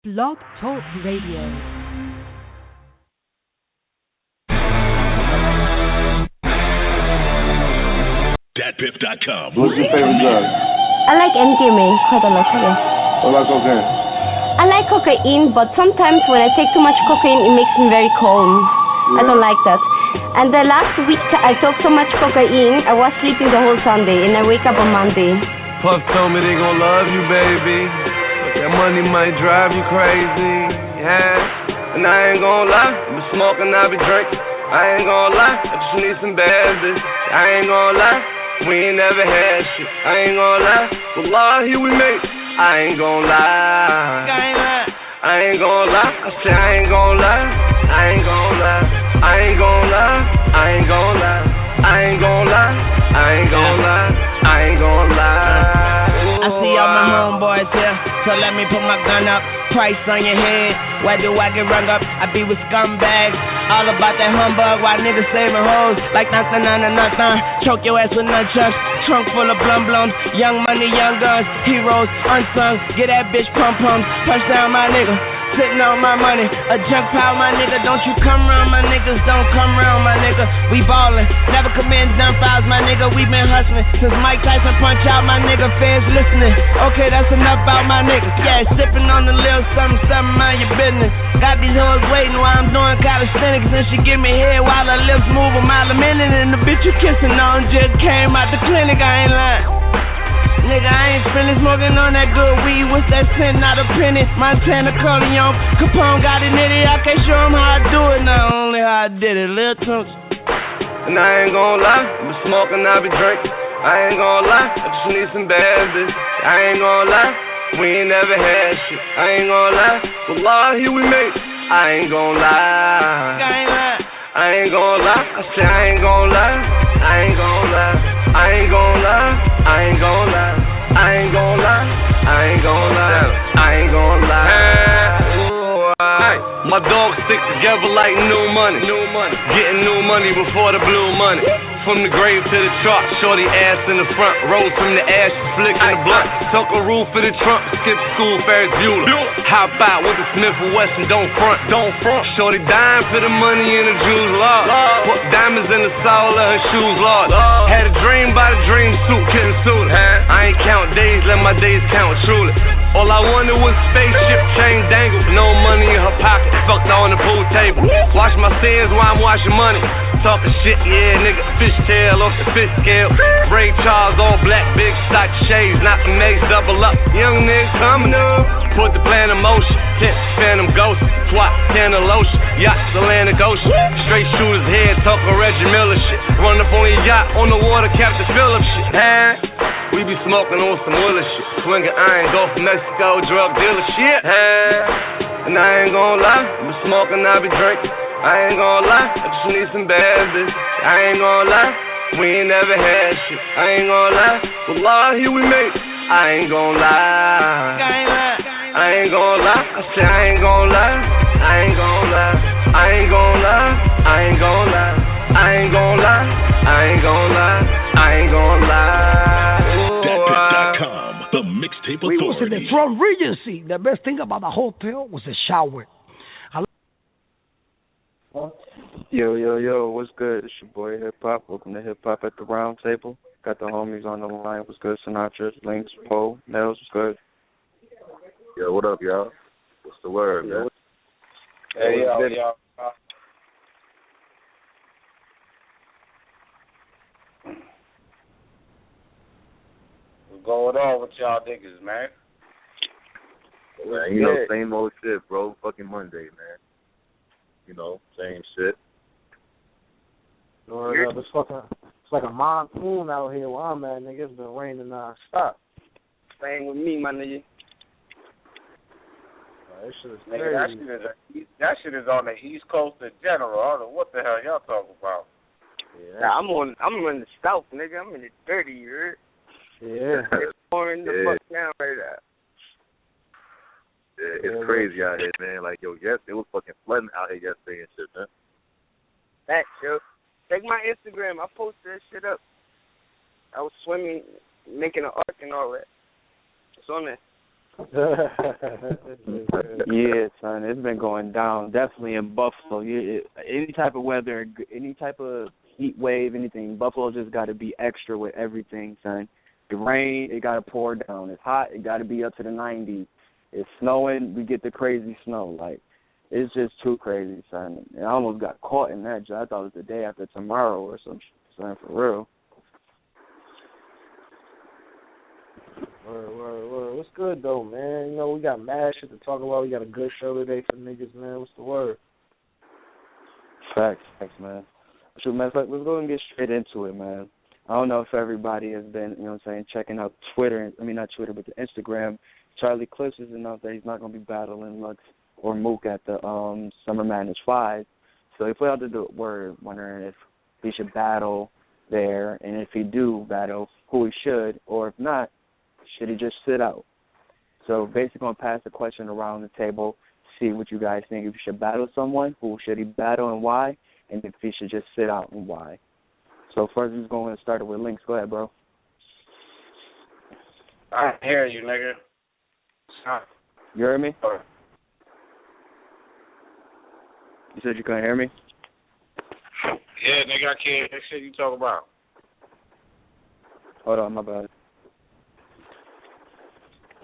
Blog Talk Radio. Datpiff.com. What's your favorite drug? I like MDMA quite a lot. What about cocaine? I like cocaine, but sometimes when I take too much cocaine, it makes me very calm. I don't like that. And the last week I took so much cocaine, I was sleeping the whole Sunday, and I wake up on Monday. Puff told me they gon' love you, baby. But that money might drive you crazy, yeah. And I ain't gon' lie, I be smoking, I be drinking. I ain't gon' lie, I just need some bad bitch. I ain't gon' lie, we ain't never had shit. I ain't gon' lie, wallahi we make. I ain't gon' lie, I ain't gon' lie. I say I ain't gon' lie, I ain't gon' lie. I ain't gon' lie, I ain't gon' lie. I ain't gon' lie, I ain't gon' lie. I ain't gon' lie. I see all my homeboys here, so let me put my gun up. Price on your head, why do I get rung up? I be with scumbags, all about that humbug. Why niggas saving hoes like nothing. Choke your ass with nunchucks, trunk full of blum. Young money, young guns, heroes, unsung. Get that bitch pump. Touchdown, my nigga. Sitting on my money, a junk pile, my nigga. Don't you come round, my niggas. Don't come round, my nigga. We ballin', never commit dumb fouls, my nigga. We been hustling since Mike Tyson punch out, my nigga. Fans listening. Okay, that's enough about my niggas. Yeah, sipping on the little something, mind your business. Got these hoes waiting while I'm doing calisthenics, and she give me head while her lips move a mile a minute, and the bitch you kissing on just came out the clinic. I ain't lying. Nigga, I ain't finished smoking on that good weed. What's that scent? Not a penny. Montana, Corleone, Capone got it nitty. I can't show him how I do it, not only how I did it. Lil' Tunks. And I ain't gon' lie, I be smoking, I be drinking. I ain't gon' lie, I just need some bad bitch. I ain't gon' lie, we ain't never had shit. I ain't gon' lie, wallahi we make. I ain't gon' lie, I ain't gon' lie. I say I ain't gon' lie, I ain't gon' lie. I ain't gon' lie, I ain't gon' lie. I ain't gon' lie, I ain't gon' lie. I ain't gon' lie. My dogs stick together like new money. Getting new money before the blue money. From the grave to the chart, shorty ass in the front. Rose from the ash, flick in the blunt. Tuck a roof in the trunk, skip school, Ferris Bueller. Hop out with the Smith & Wesson, don't front. Shorty dying for the money in the jewels, Lord. Put diamonds in the sole of her shoes, Lord. Had a dream by the dream suit, couldn't suit it. I ain't count days, let my days count truly. All I wanted was spaceship chain dangle. No money in her pocket, fucked on the pool table. Wash my sins while I'm washing money. Talking shit, yeah, nigga, fishtail off the fish scale. Ray Charles, all black, big stock shades, not the mates, double up. Young nigga coming up, put the plan in motion. Hit Phantom Ghost, twat, Tanner lotion. Yachts, Atlantic Ocean. Straight shooters head, talk a Reggie Miller shit. Run up on your yacht, on the water, Captain Phillips shit. We be smoking on some Willer shit. Swinging iron, go from Mexico, drug dealer shit. And I ain't gon' lie, I be smoking, I be drinking. I ain't gon' lie, I just need some bad bitch. I ain't gon' lie, we ain't never had shit. I ain't gon' lie, wallahi we make. I ain't gon' lie, I ain't gon' lie. I say I ain't gon' lie, I ain't gon' lie. I ain't gon' lie, I ain't gon' lie. I ain't gon' lie, I ain't gon' lie. I ain't gon' lie. Datpiff.com, the mixtape authority. We was in the front Regency. The best thing about the hotel was the shower. Yo, what's good? It's your boy Hip Hop. Welcome to Hip Hop at the Round Table. Got the homies on the line. What's good? Sinatra, Links, Poe, Nels, what's good? Yo, what up, y'all? What's the word, man? Hey, yo. What's going on with y'all niggas, man? Man, you know, same old shit, bro. Fucking Monday, man. You know, same shit. It's like a monsoon out here where I'm at, nigga. It's been raining non-stop. Same with me, my nigga. That shit is nigga, crazy. that shit is on the East Coast in general. I don't know what the hell y'all talking about. Yeah. Nah, I'm in the South, nigga. I'm in the dirty, you heard? Yeah. It's pouring the fuck down right now. Yeah, it's crazy out here, man. Like, yo, yesterday it was fucking flooding out here yesterday and shit, man. Thanks, yo. Check my Instagram. I posted that shit up. I was swimming, making an arc and all that. It's on there. Yeah, son, it's been going down. Definitely in Buffalo. Any type of weather, any type of heat wave, anything. Buffalo just got to be extra with everything, son. The rain, it got to pour down. It's hot, it got to be up to the 90s. It's snowing, we get the crazy snow. Like, it's just too crazy, son. And I almost got caught in that. I thought it was the day after tomorrow or some shit, son, for real. Word. What's good, though, man? You know, we got mad shit to talk about. We got a good show today for niggas, man. What's the word? Facts, man. So, man, let's go and get straight into it, man. I don't know if everybody has been, you know what I'm saying, checking out Twitter. I mean, not Twitter, but the Instagram. Charlie Clips has announced that he's not going to be battling Lux or Mook at the Summer Madness 5. So he put out the word wondering if he should battle there, and if he do battle, who he should, or if not, should he just sit out? So basically going to pass the question around the table, see what you guys think. If he should battle someone, who should he battle and why, and if he should just sit out and why. So first we're going to start with Links. Go ahead, bro. I hear you, nigga. You heard me? You said you couldn't hear me? Yeah, nigga, I can't hear that shit you talk about. Hold on, my bad.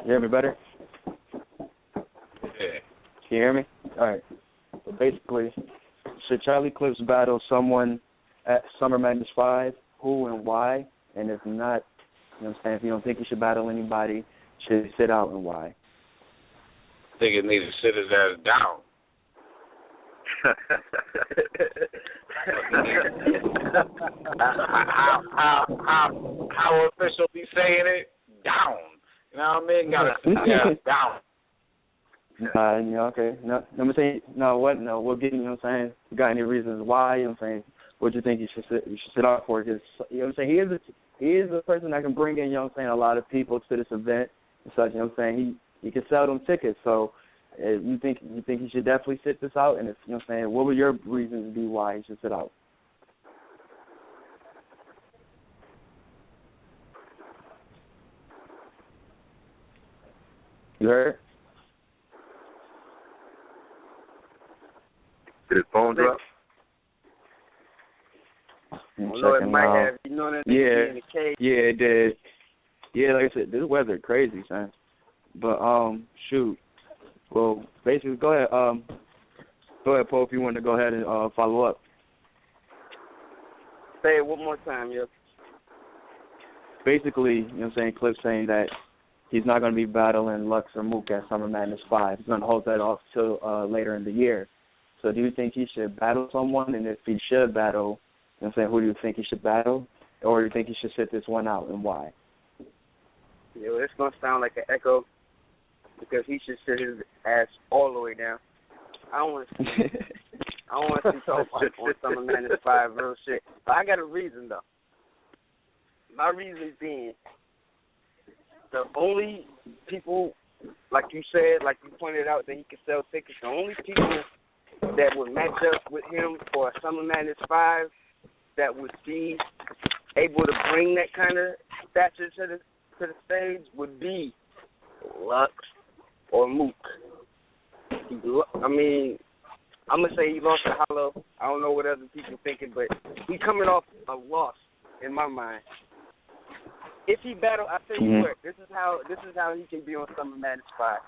You hear me better? Yeah. Can you hear me? All right. So basically, should Charlie Clips battle someone at Summer Madness 5? Who and why? And if not, you know what I'm saying, if you don't think he should battle anybody, should he sit out and why? I think it needs to sit his ass down. How official be saying it? Down. You know what I mean? Gotta sit his ass down. Yeah, okay. No, I'm saying, we'll get, you know what I'm saying, you got any reasons why, you know what I'm saying, what do you think you should sit out for? Because, you know what I'm saying, he is a person that can bring in, you know what I'm saying, a lot of people to this event and such, you know what I'm saying, he can sell them tickets, so you think he should definitely sit this out, and if, you know what I'm saying, what would your reasons be why he should sit out? You heard? Did his phone drop? Although it might have, you know, that nigga in the cage. Yeah, it did. Yeah, like I said, this weather crazy, son. But shoot. Well, basically, go ahead, Poe, if you want to go ahead and follow up. Say it one more time, yo. Basically, you know what I'm saying, Cliff saying that he's not going to be battling Lux or Mook at Summer Madness 5. He's going to hold that off till later in the year. So do you think he should battle someone? And if he should battle, you know what I'm saying, who do you think he should battle? Or do you think he should sit this one out, and why? Yo, it's going to sound like an echo because he should sit his ass all the way down. I don't want to see Cliff on Summer Madness 5 real shit. But I got a reason, though. My reason being, the only people, like you said, like you pointed out, that he can sell tickets, the only people that would match up with him for a Summer Madness 5 that would be able to bring that kind of stature to the stage would be Lux or Mook. I mean, I'm going to say he lost to Hollow. I don't know what other people thinking, but he's coming off a loss in my mind. If he battle, I tell you what, this is how he can be on Summer Madness 5.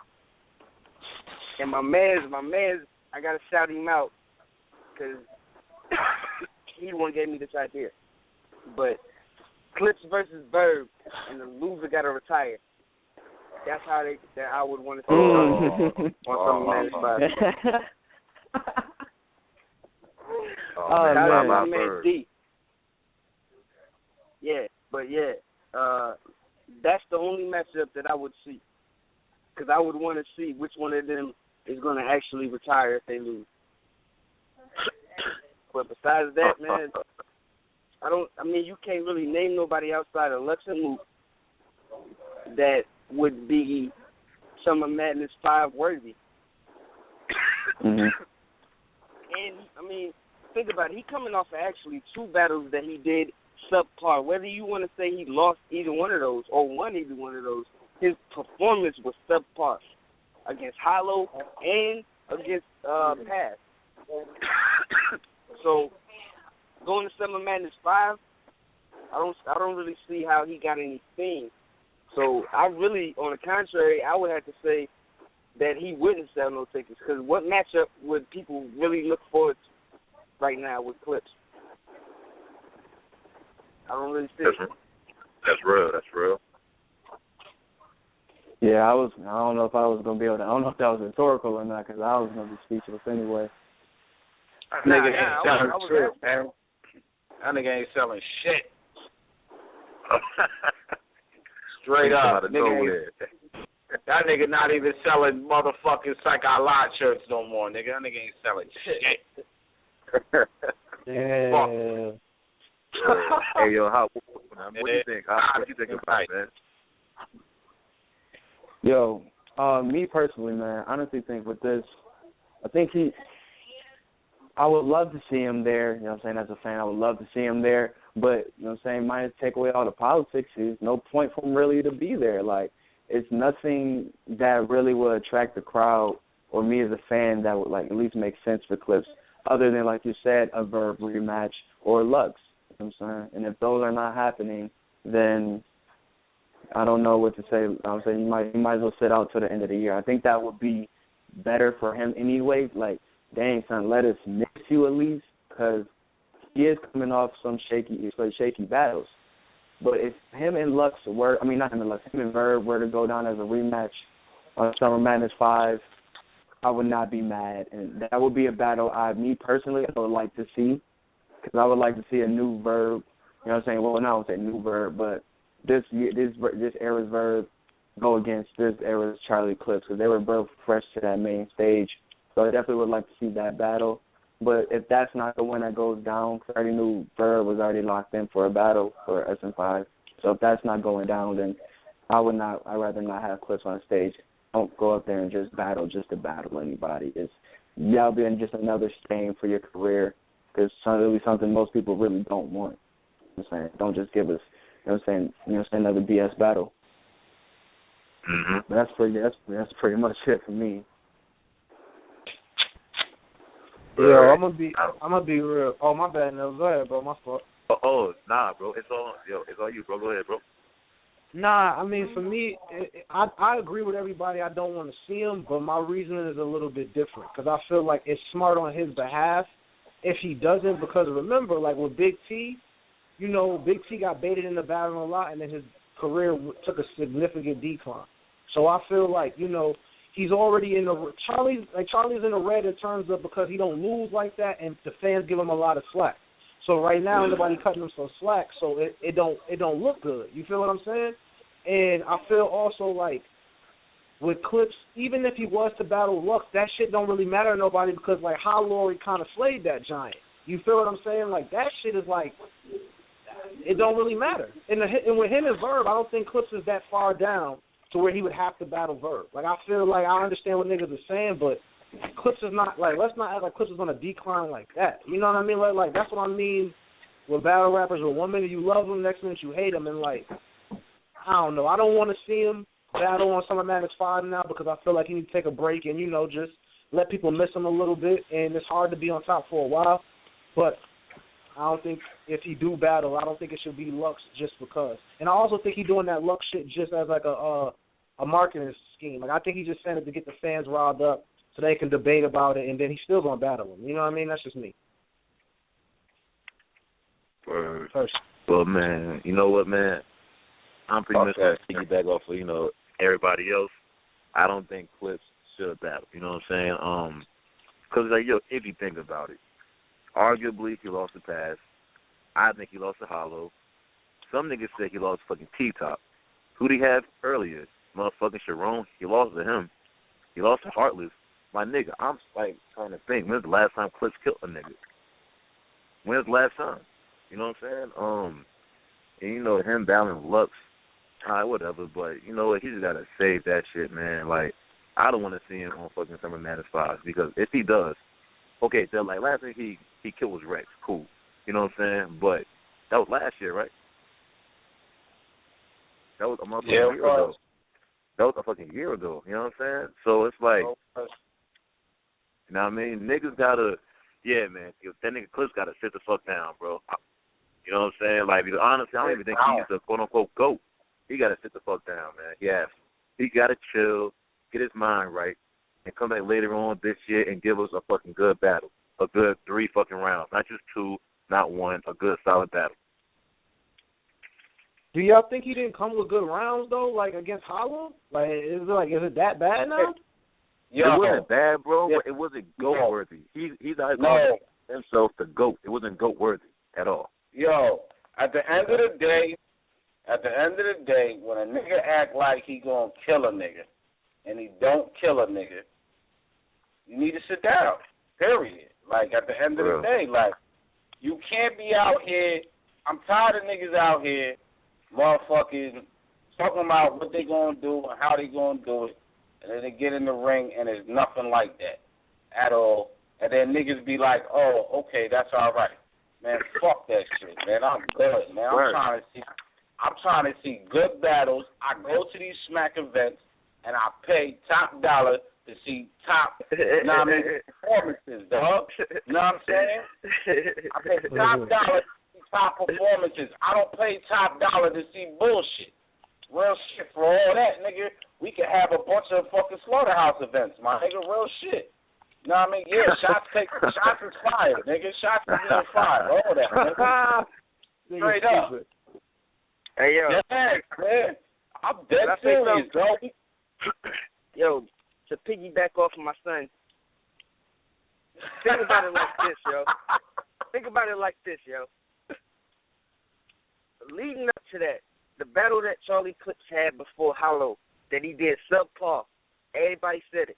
And my man's, I gotta shout him out because he the one gave me this idea. But Clips versus Verb, and the loser gotta retire. That's how I would want to see on Summer Madness 5. My man, D. Yeah, but yeah. That's the only matchup that I would see, because I would want to see which one of them is going to actually retire if they lose. But besides that, man, you can't really name nobody outside of Lux and Mook that would be Summer Madness 5 worthy. Mm-hmm. And, think about it. He coming off of actually 2 battles that he did subpar. Whether you want to say he lost either one of those or won either one of those, his performance was subpar against Hollow and against Pass. So going to Summer Madness 5, I don't really see how he got any steam. So I really, on the contrary, I would have to say that he wouldn't sell no tickets, because what matchup would people really look forward to right now with Clips? I don't really see it. That's real. That's real. Yeah, I don't know if I was gonna be able to. I don't know if that was rhetorical or not, because I was gonna be speechless anyway. That nigga ain't selling shit, man. That nigga ain't selling shit. Straight up, that nigga not even selling motherfucking Psych-I-Lied shirts no more, nigga. That nigga ain't selling shit. Yeah. Hey, yo, what do you think? What do you think about it, man? Yo, me personally, man, I honestly think with this, I would love to see him there, you know what I'm saying, as a fan, I would love to see him there, but, you know what I'm saying, might take away all the politics, there's no point for him really to be there. Like, it's nothing that really would attract the crowd or me as a fan that would, like, at least make sense for Clips, other than, like you said, a Verb rematch or Lux, you know what I'm saying, and if those are not happening, then I don't know what to say. I'm saying you might as well sit out to the end of the year. I think that would be better for him anyway. Like, dang, son, let us miss you at least, because he is coming off some shaky battles. But if him and Lux him and Verb were to go down as a rematch on Summer Madness 5, I would not be mad. And that would be a battle me personally, I would like to see, because I would like to see a new Verb. You know what I'm saying? Well, no, I would say new Verb, but this era's Verb go against this era's Charlie Clips, because they were both fresh to that main stage. So I definitely would like to see that battle. But if that's not the one that goes down, because I already knew Verb was already locked in for a battle for SM5. So if that's not going down, then I'd rather not have Clips on stage. Don't go up there and just to battle anybody. That'll be just another stain for your career, because it'll be something most people really don't want. You know what I'm saying? Don't just give us, you know what I'm saying, another BS battle. Mm-hmm. That's pretty much it for me. Yo, I'm gonna be real. Oh, my bad, no. Go ahead, bro. My fault. Nah, bro. It's all you, bro. Go ahead, bro. Nah, I mean, for me, I agree with everybody. I don't want to see him, but my reasoning is a little bit different, because I feel like it's smart on his behalf if he doesn't, because remember, like with Big T, you know, Big T got baited in the battle a lot, and then his career took a significant decline. So I feel like, you know, he's already in the Charlie's in the red in terms of, because he don't lose like that, and the fans give him a lot of slack. So right now, nobody cutting him some slack, so it don't look good. You feel what I'm saying? And I feel also like with Clips, even if he was to battle Lux, that shit don't really matter to nobody, because like Howley kind of slayed that giant. You feel what I'm saying? Like that shit is like, it don't really matter. And with him and Verb, I don't think Clips is that far down to where he would have to battle Verb. Like, I feel like I understand what niggas are saying, but Clips is not, like, let's not act like Clips is on a decline like that. You know what I mean? Like that's what I mean with battle rappers, where 1 minute you love them, next minute you hate them, and, like, I don't know. I don't want to see him battle on Summer Madness 5 now, because I feel like he needs to take a break and, you know, just let people miss him a little bit, and it's hard to be on top for a while. But I don't think if he do battle, I don't think it should be Lux just because. And I also think he's doing that Lux shit just as like a marketing scheme. Like, I think he just sent it to get the fans riled up so they can debate about it, and then he's still going to battle him. You know what I mean? That's just me. Well, man, you know what, man? I'm pretty much going to piggyback off of, you know, everybody else. I don't think Clips should battle. You know what I'm saying? Because, like, yo, if you think about it, arguably he lost the Pass. I think he lost to Hollow. Some niggas say he lost fucking T-Top. Who'd he have earlier? Motherfucking Sharon. He lost to him. He lost to Heartless. My nigga, I'm, like, trying to think. When's the last time Clips killed a nigga? When's the last time? You know what I'm saying? And, you know, him battling Lux, whatever, but you know what? He just got to save that shit, man. Like, I don't want to see him on fucking Summer Madness 5, because if he does, okay, so, like, last thing he killed was Rex. Cool. You know what I'm saying? But that was last year, right? That was a month ago. That was a fucking year ago. You know what I'm saying? So it's like, you know what I mean? Niggas gotta, yeah, man. That nigga Clips gotta sit the fuck down, bro. You know what I'm saying? Like, honestly, I don't even think he's a quote unquote GOAT. He gotta sit the fuck down, man. Yeah, he gotta chill, get his mind right, and come back later on this year and give us a fucking good battle, a good 3 fucking rounds, not just 2, not 1, a good solid battle. Do y'all think he didn't come with good rounds though, like against Hollow? Is it that bad now? It wasn't bad, bro, but it wasn't GOAT worthy. He's not calling himself the GOAT. It wasn't GOAT worthy at all. Yo, at the end of the day, when a nigga act like he gonna kill a nigga, and he don't kill a nigga, you need to sit down. Period. Like at the end of the day, like you can't be out here. I'm tired of niggas out here, motherfucking talking about what they gonna do and how they gonna do it, and then they get in the ring and it's nothing like that at all. And then niggas be like, oh, okay, that's all right. Man, fuck that shit, man. I'm good, man. I'm trying to see good battles. I go to these smack events and I pay top dollar to see top performances, dog. You know what I'm saying? I pay top dollar to see top performances. I don't pay top dollar to see bullshit. Real shit. For all that, nigga, we could have a bunch of fucking slaughterhouse events, my nigga. Real shit. You know what I mean? Yeah, shots is fire, nigga. Shots is getting fire. All that, nigga. Straight up. Hey, yo. Yeah, man. I'm dead serious, bro. Yo, to piggyback off of my son, think about it like this, yo. Think about it like this, yo. Leading up to that, the battle that Charlie Clips had before Hollow, that he did subpar, everybody said it.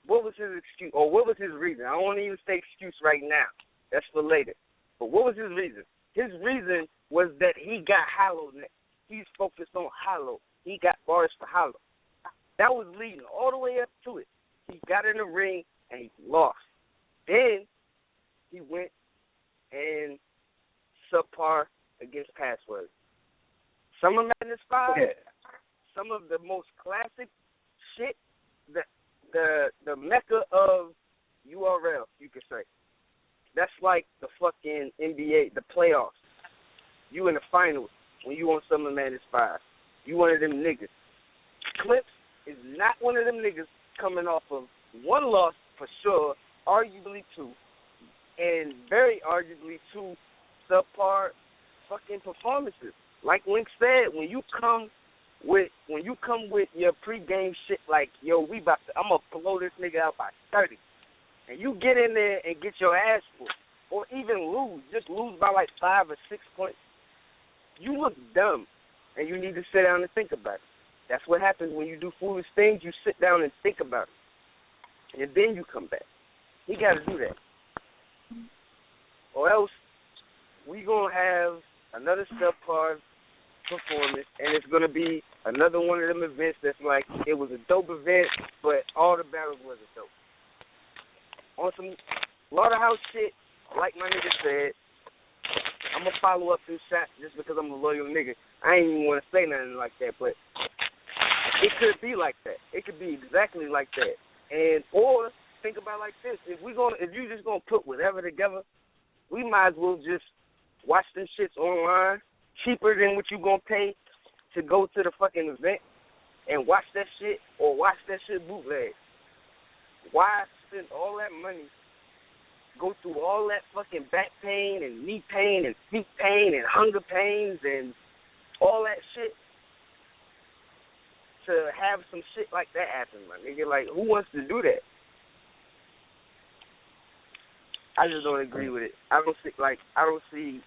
What was his excuse, or what was his reason? I don't want to even say excuse right now. That's for later. But what was his reason? His reason was that he got Hollow next. He's focused on Hollow. He got bars for Hollow. That was leading all the way up to it. He got in the ring, and he lost. Then he went and subpar against Password. Summer Madness 5, some of the most classic shit, the mecca of URL, you could say. That's like the fucking NBA, the playoffs. You in the finals when you on Summer Madness 5. You one of them niggas. Clips is not one of them niggas coming off of one loss for sure, arguably 2, and very arguably 2 subpar fucking performances. Like Link said, when you come with your pregame shit like, yo, I'm gonna blow this nigga out by 30, and you get in there and get your ass whooped, or even just lose by like 5 or 6 points, you look dumb, and you need to sit down and think about it. That's what happens when you do foolish things. You sit down and think about it, and then you come back. You got to do that, or else we gonna have another subpar performance, and it's gonna be another one of them events that's like it was a dope event, but all the battles wasn't dope. On some slaughterhouse shit, like my nigga said, I'm gonna follow up this shot just because I'm a loyal nigga. I ain't even want to say nothing like that, but it could be like that. It could be exactly like that. And or think about it like this: if you just gonna put whatever together, we might as well just watch them shits online, cheaper than what you gonna pay to go to the fucking event and watch that shit, or watch that shit bootleg. Why spend all that money, go through all that fucking back pain and knee pain and feet pain and hunger pains and all that shit to have some shit like that happen, my nigga? Like, who wants to do that? I just don't agree with it. I don't see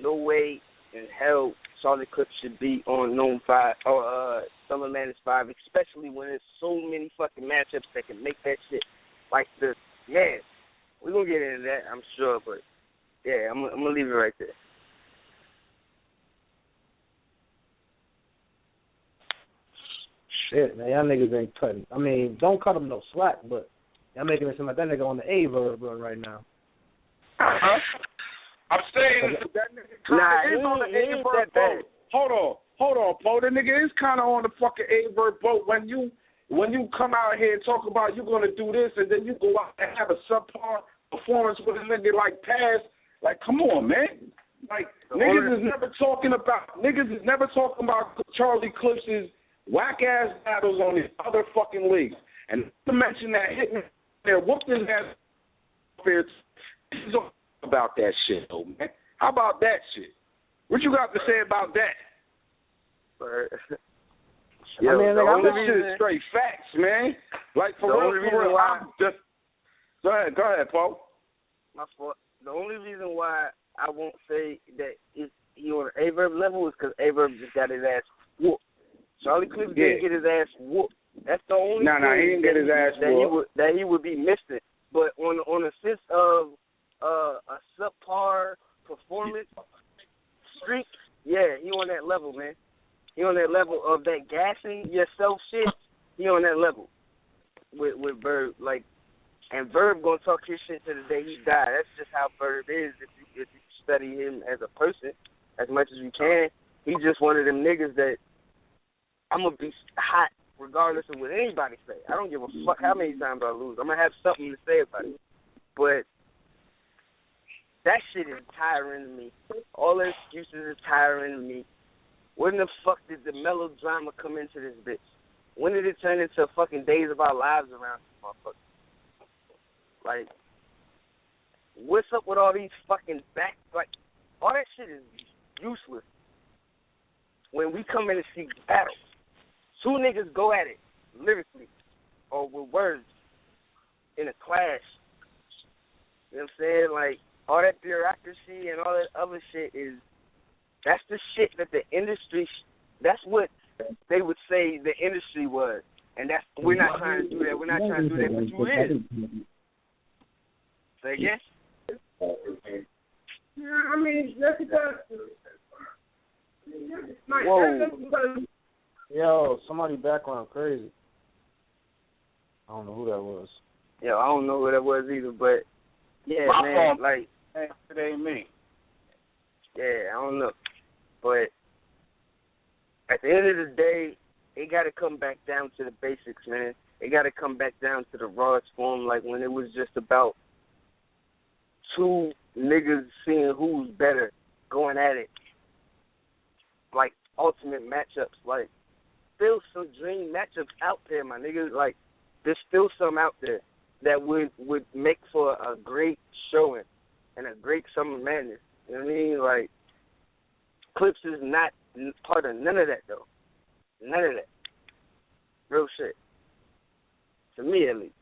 no way in hell Charlie Clips should be on Known 5 or Summer Madness 5, especially when there's so many fucking matchups that can make that shit like this. Man, we're going to get into that, I'm sure, but yeah, I'm going to leave it right there. Shit, man, y'all niggas ain't cutting. I mean, don't cut them no slack, but y'all making it seem like that nigga on the A verb right now. I'm saying that nigga is on the A verb. Hold hold on, Poe. The nigga is kind of on the fucking Hhrt boat when you come out here and talk about you're gonna do this, and then you go out and have a subpar performance with a nigga like Paz. Like, come on, man. Like, niggas is never talking about Charlie Clips' whack ass battles on these other fucking leagues. And to mention that Hitman there whooped his ass about that shit, though, man. How about that shit? What you got to say about that? Yo, I mean, the only reason is straight facts, man. Like, for real, I'm just... Go ahead, Paul. My fault. The only reason why I won't say that he on an Hhrt level is because Hhrt just got his ass whooped. Charlie Clips didn't get his ass whooped. That's the only thing he didn't get his ass whooped. that he would be missing. But on a sense of a subpar performance streak, yeah, he on that level, man. He on that level of that gassing yourself shit. He on that level with Verb. Like, and Verb gonna talk his shit to the day he die. That's just how Verb is. If you study him as a person as much as you can, he's just one of them niggas that I'm gonna be hot regardless of what anybody say. I don't give a fuck how many times I lose. I'm gonna have something to say about it. But that shit is tiring to me. All the excuses is tiring to me. When the fuck did the melodrama come into this bitch? When did it turn into fucking Days of Our Lives around this motherfucker? Like, what's up with all these fucking all that shit is useless. When we come in and see battles, two niggas go at it lyrically or with words in a clash. You know what I'm saying? Like, all that bureaucracy and all that other shit that's the shit that the industry, that's what they would say the industry was. And we're not trying to do that. We're not trying to do that, but you is. Say again? Yeah, I mean, that's because... Whoa. Yo, somebody background crazy. I don't know who that was. Yo, I don't know who that was either, but yeah, man, like, it ain't me. Yeah, I don't know. But at the end of the day, it got to come back down to the basics, man. It got to come back down to the rawest form, like when it was just about two niggas seeing who's better, going at it. Like, ultimate matchups. Like, still some dream matchups out there, my niggas. Like, there's still some out there that would make for a great showing and a great Summer Madness. You know what I mean? Like, Clips is not part of none of that, though. None of that. Real shit. To me, at least.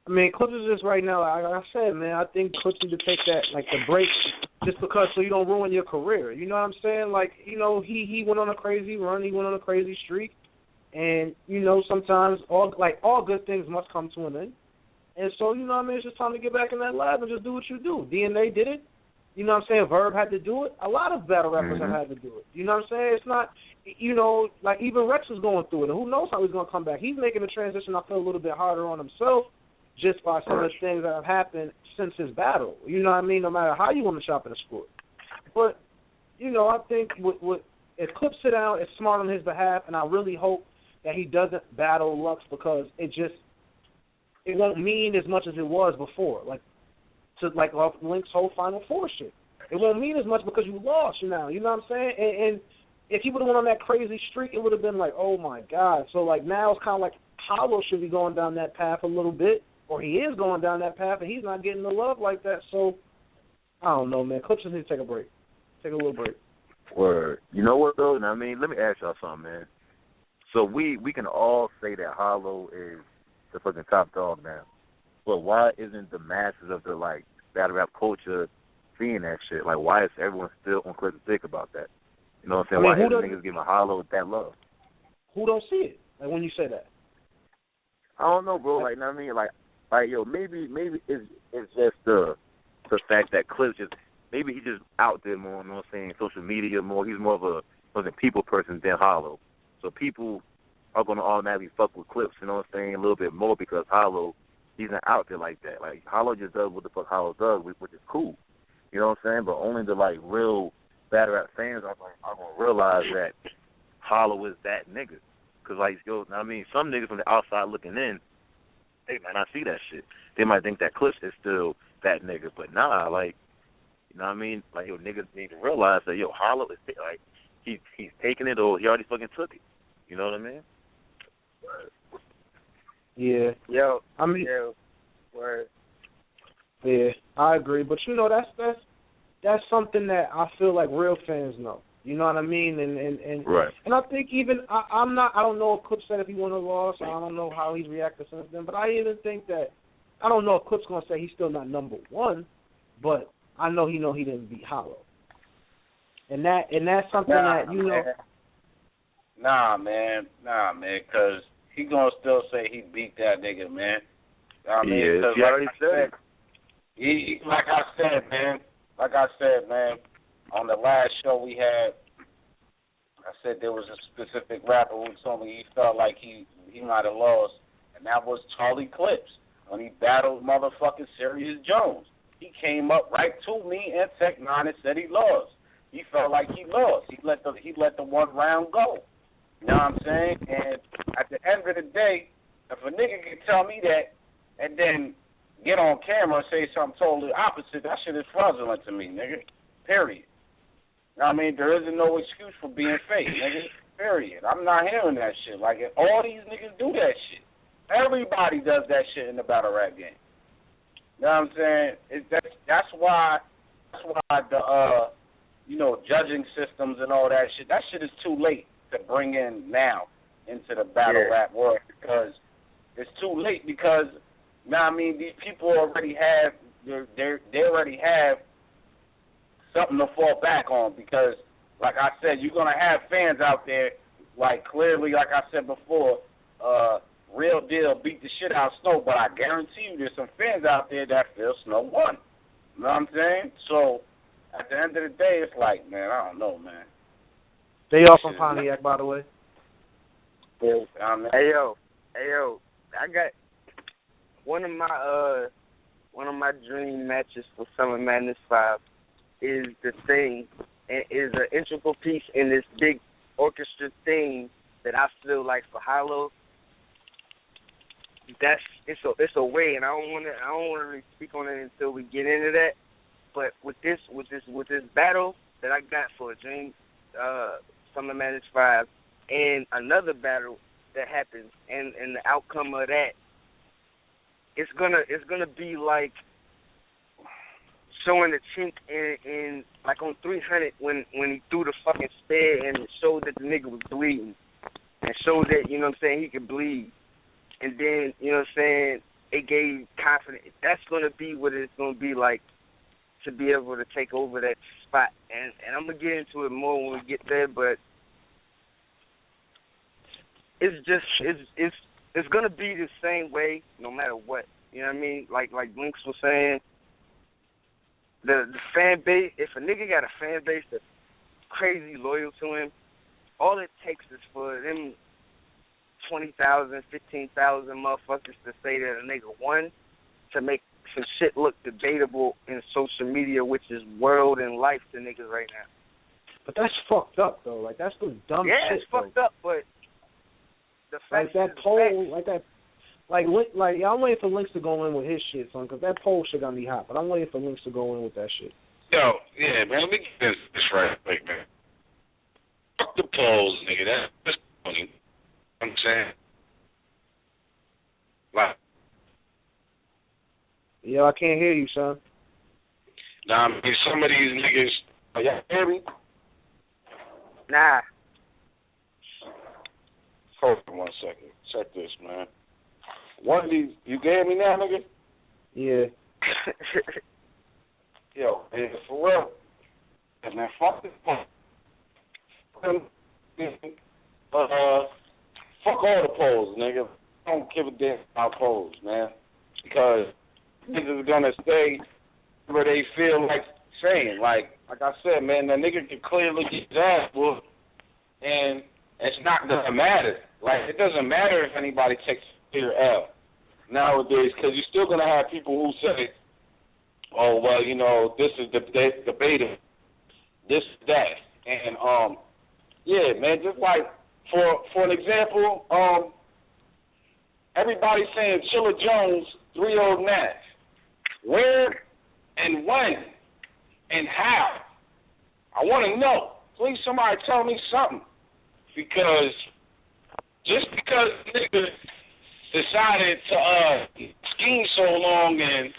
I mean, Clips is just right now, like I said, man, I think Clips need to take that, like, the break just because so you don't ruin your career. You know what I'm saying? Like, you know, he went on a crazy run. He went on a crazy streak. And, you know, sometimes all good things must come to an end. And so, you know what I mean, it's just time to get back in that lab and just do what you do. DNA did it. You know what I'm saying? Verb had to do it. A lot of battle rappers have had to do it. You know what I'm saying? It's not, you know, like even Rex is going through it. And who knows how he's going to come back. He's making the transition, I feel, a little bit harder on himself just by some of the things that have happened since his battle. You know what I mean? No matter how you want to shop in the sport. But, you know, I think if Clips sit down, it's smart on his behalf, and I really hope that he doesn't battle Lux because it won't mean as much as it was before. Like off Link's whole Final Four shit. It won't mean as much because you lost now. You know what I'm saying? And if he would have went on that crazy streak, it would have been like, oh my God. So like now it's kind of like Hollow should be going down that path a little bit, or he is going down that path, and he's not getting the love like that. So I don't know, man. Clips just need to take a break. Take a little break. Word. You know what though? I mean, let me ask y'all something, man. So we can all say that Hollow is the fucking top dog now. But why isn't the masses of the, like, battle rap culture seeing that shit? Like, why is everyone still on Clips dick about that? You know what I'm saying? Why isn't niggas giving Hollow that love? Who don't see it? Like, when you say that? I don't know, bro. Like, you know what I mean? Like yo, maybe it's just the fact that Clips just, maybe he's just out there more, you know what I'm saying, social media more. He's more of a people person than Hollow. So people are going to automatically fuck with Clips, you know what I'm saying, a little bit more because Hollow, he's not out there like that. Like, Hollow just does what the fuck Hollow does, which is cool. You know what I'm saying? But only the like real battle rap fans are gonna realize that Hollow is that nigga. Cause like, yo, I mean, some niggas from the outside looking in, they might not see that shit. They might think that Clips is still that nigga, but nah, like, you know what I mean? Like, yo, niggas need to realize that, yo, Hollow is, like, he's taking it, or he already fucking took it. You know what I mean? Yeah. Yo. I mean. Yo. Word. Yeah, I agree. But you know, that's something that I feel like real fans know. You know what I mean? And right. And I think even I don't know if Clips said if he won or lost. I don't know how he's reacted since then. But I even think that I don't know if Clips gonna say he's still not number one, but I know he didn't beat Hollow. And that's something that you know. Nah, man, because he gonna still say he beat that nigga, man. I mean, yeah, he already said it. He, like I said, man, on the last show we had, I said there was a specific rapper who told me he felt like he might have lost, and that was Charlie Clips when he battled motherfucking Serious Jones. He came up right to me and Tech Nine and said he lost. He felt like he lost. He let the one round go. You know what I'm saying? And at the end of the day, if a nigga can tell me that and then get on camera and say something totally opposite, that shit is fraudulent to me, nigga. Period. I mean, there isn't no excuse for being fake, nigga. Period. I'm not hearing that shit. Like, all these niggas do that shit. Everybody does that shit in the battle rap game. You know what I'm saying? That's why the judging systems and all that shit is too late to bring in now into the battle rap world, because it's too late, because I mean, these people already have they already have something to fall back on, because like I said, you're gonna have fans out there, like, clearly, like I said before, Real Deal beat the shit out of Snow, but I guarantee you there's some fans out there that feel Snow won. You know what I'm saying? So at the end of the day, it's like, man, I don't know, man. They all from Pontiac, by the way. Hey yo, I got one of my dream matches for Summer Madness 5 is the thing, and is an integral piece in this big orchestra thing that I feel like for Hollow. It's a way, and I don't want to really speak on it until we get into that. But with this battle that I got for Dream Summer Madness 5, and another battle that happens, and the outcome of that, it's gonna be like showing the chink in like on 300 when he threw the fucking spear and showed that the nigga was bleeding, and showed that, you know what I'm saying, he could bleed, and then, you know what I'm saying, it gave confidence. That's gonna be what it's gonna be like to be able to take over that spot, and I'm gonna get into it more when we get there, but it's gonna be the same way no matter what. You know what I mean? Like Blinks was saying, the fan base, if a nigga got a fan base that's crazy loyal to him, all it takes is for them 20,000, 15,000 motherfuckers to say that a nigga won, to make some shit look debatable in social media, which is world and life to niggas right now. But that's fucked up, though. Like, that's some dumb shit. Yeah, it's fucked up, but the fact like that poll, I'm waiting for Links to go in with his shit, son, because that poll shit got me hot. But I'm waiting for Links to go in with that shit. Yo, yeah, man, let me get this right quick, man. Fuck the polls, nigga. That's funny. You know what I'm saying? Like, yo, I can't hear you, son. Nah, I mean, some of these niggas, y'all hear me? Nah. Hold on 1 second. Check this, man. One of these, you can hear me now, nigga? Yeah. Yo, man, for real. Man, fuck this. Fuck all the polls, nigga. I don't give a damn about polls, man. Because niggas are gonna stay where they feel like saying. Like I said, man, the nigga can clearly get his ass whooped, and it's not gonna matter. Like, it doesn't matter if anybody takes a clear L nowadays, because you're still gonna have people who say, oh well, you know, this is debated, this that, and yeah, man, just like for an example, everybody's saying Chilla Jones 3-0 Nash. Where and when and how? I want to know. Please, somebody tell me something, because just because niggas decided to scheme so long and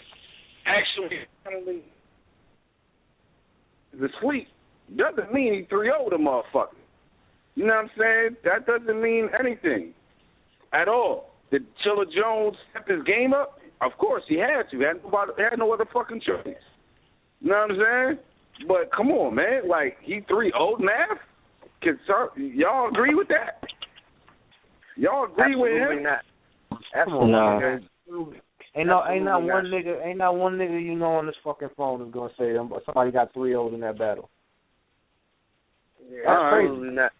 actually the sleep doesn't mean he 3-0'd the motherfucker. You know what I'm saying? That doesn't mean anything at all. Did Chilla Jones step his game up? Of course he had to. He had no other fucking choice. You know what I'm saying? But come on, man. Like, he 3-0'd Nav? Y'all agree with that? Y'all agree with him? Not. Absolutely not. Ain't not one nigga you know on this fucking phone is gonna say somebody got 3-0'd in that battle. Yeah, that's crazy. Absolutely not.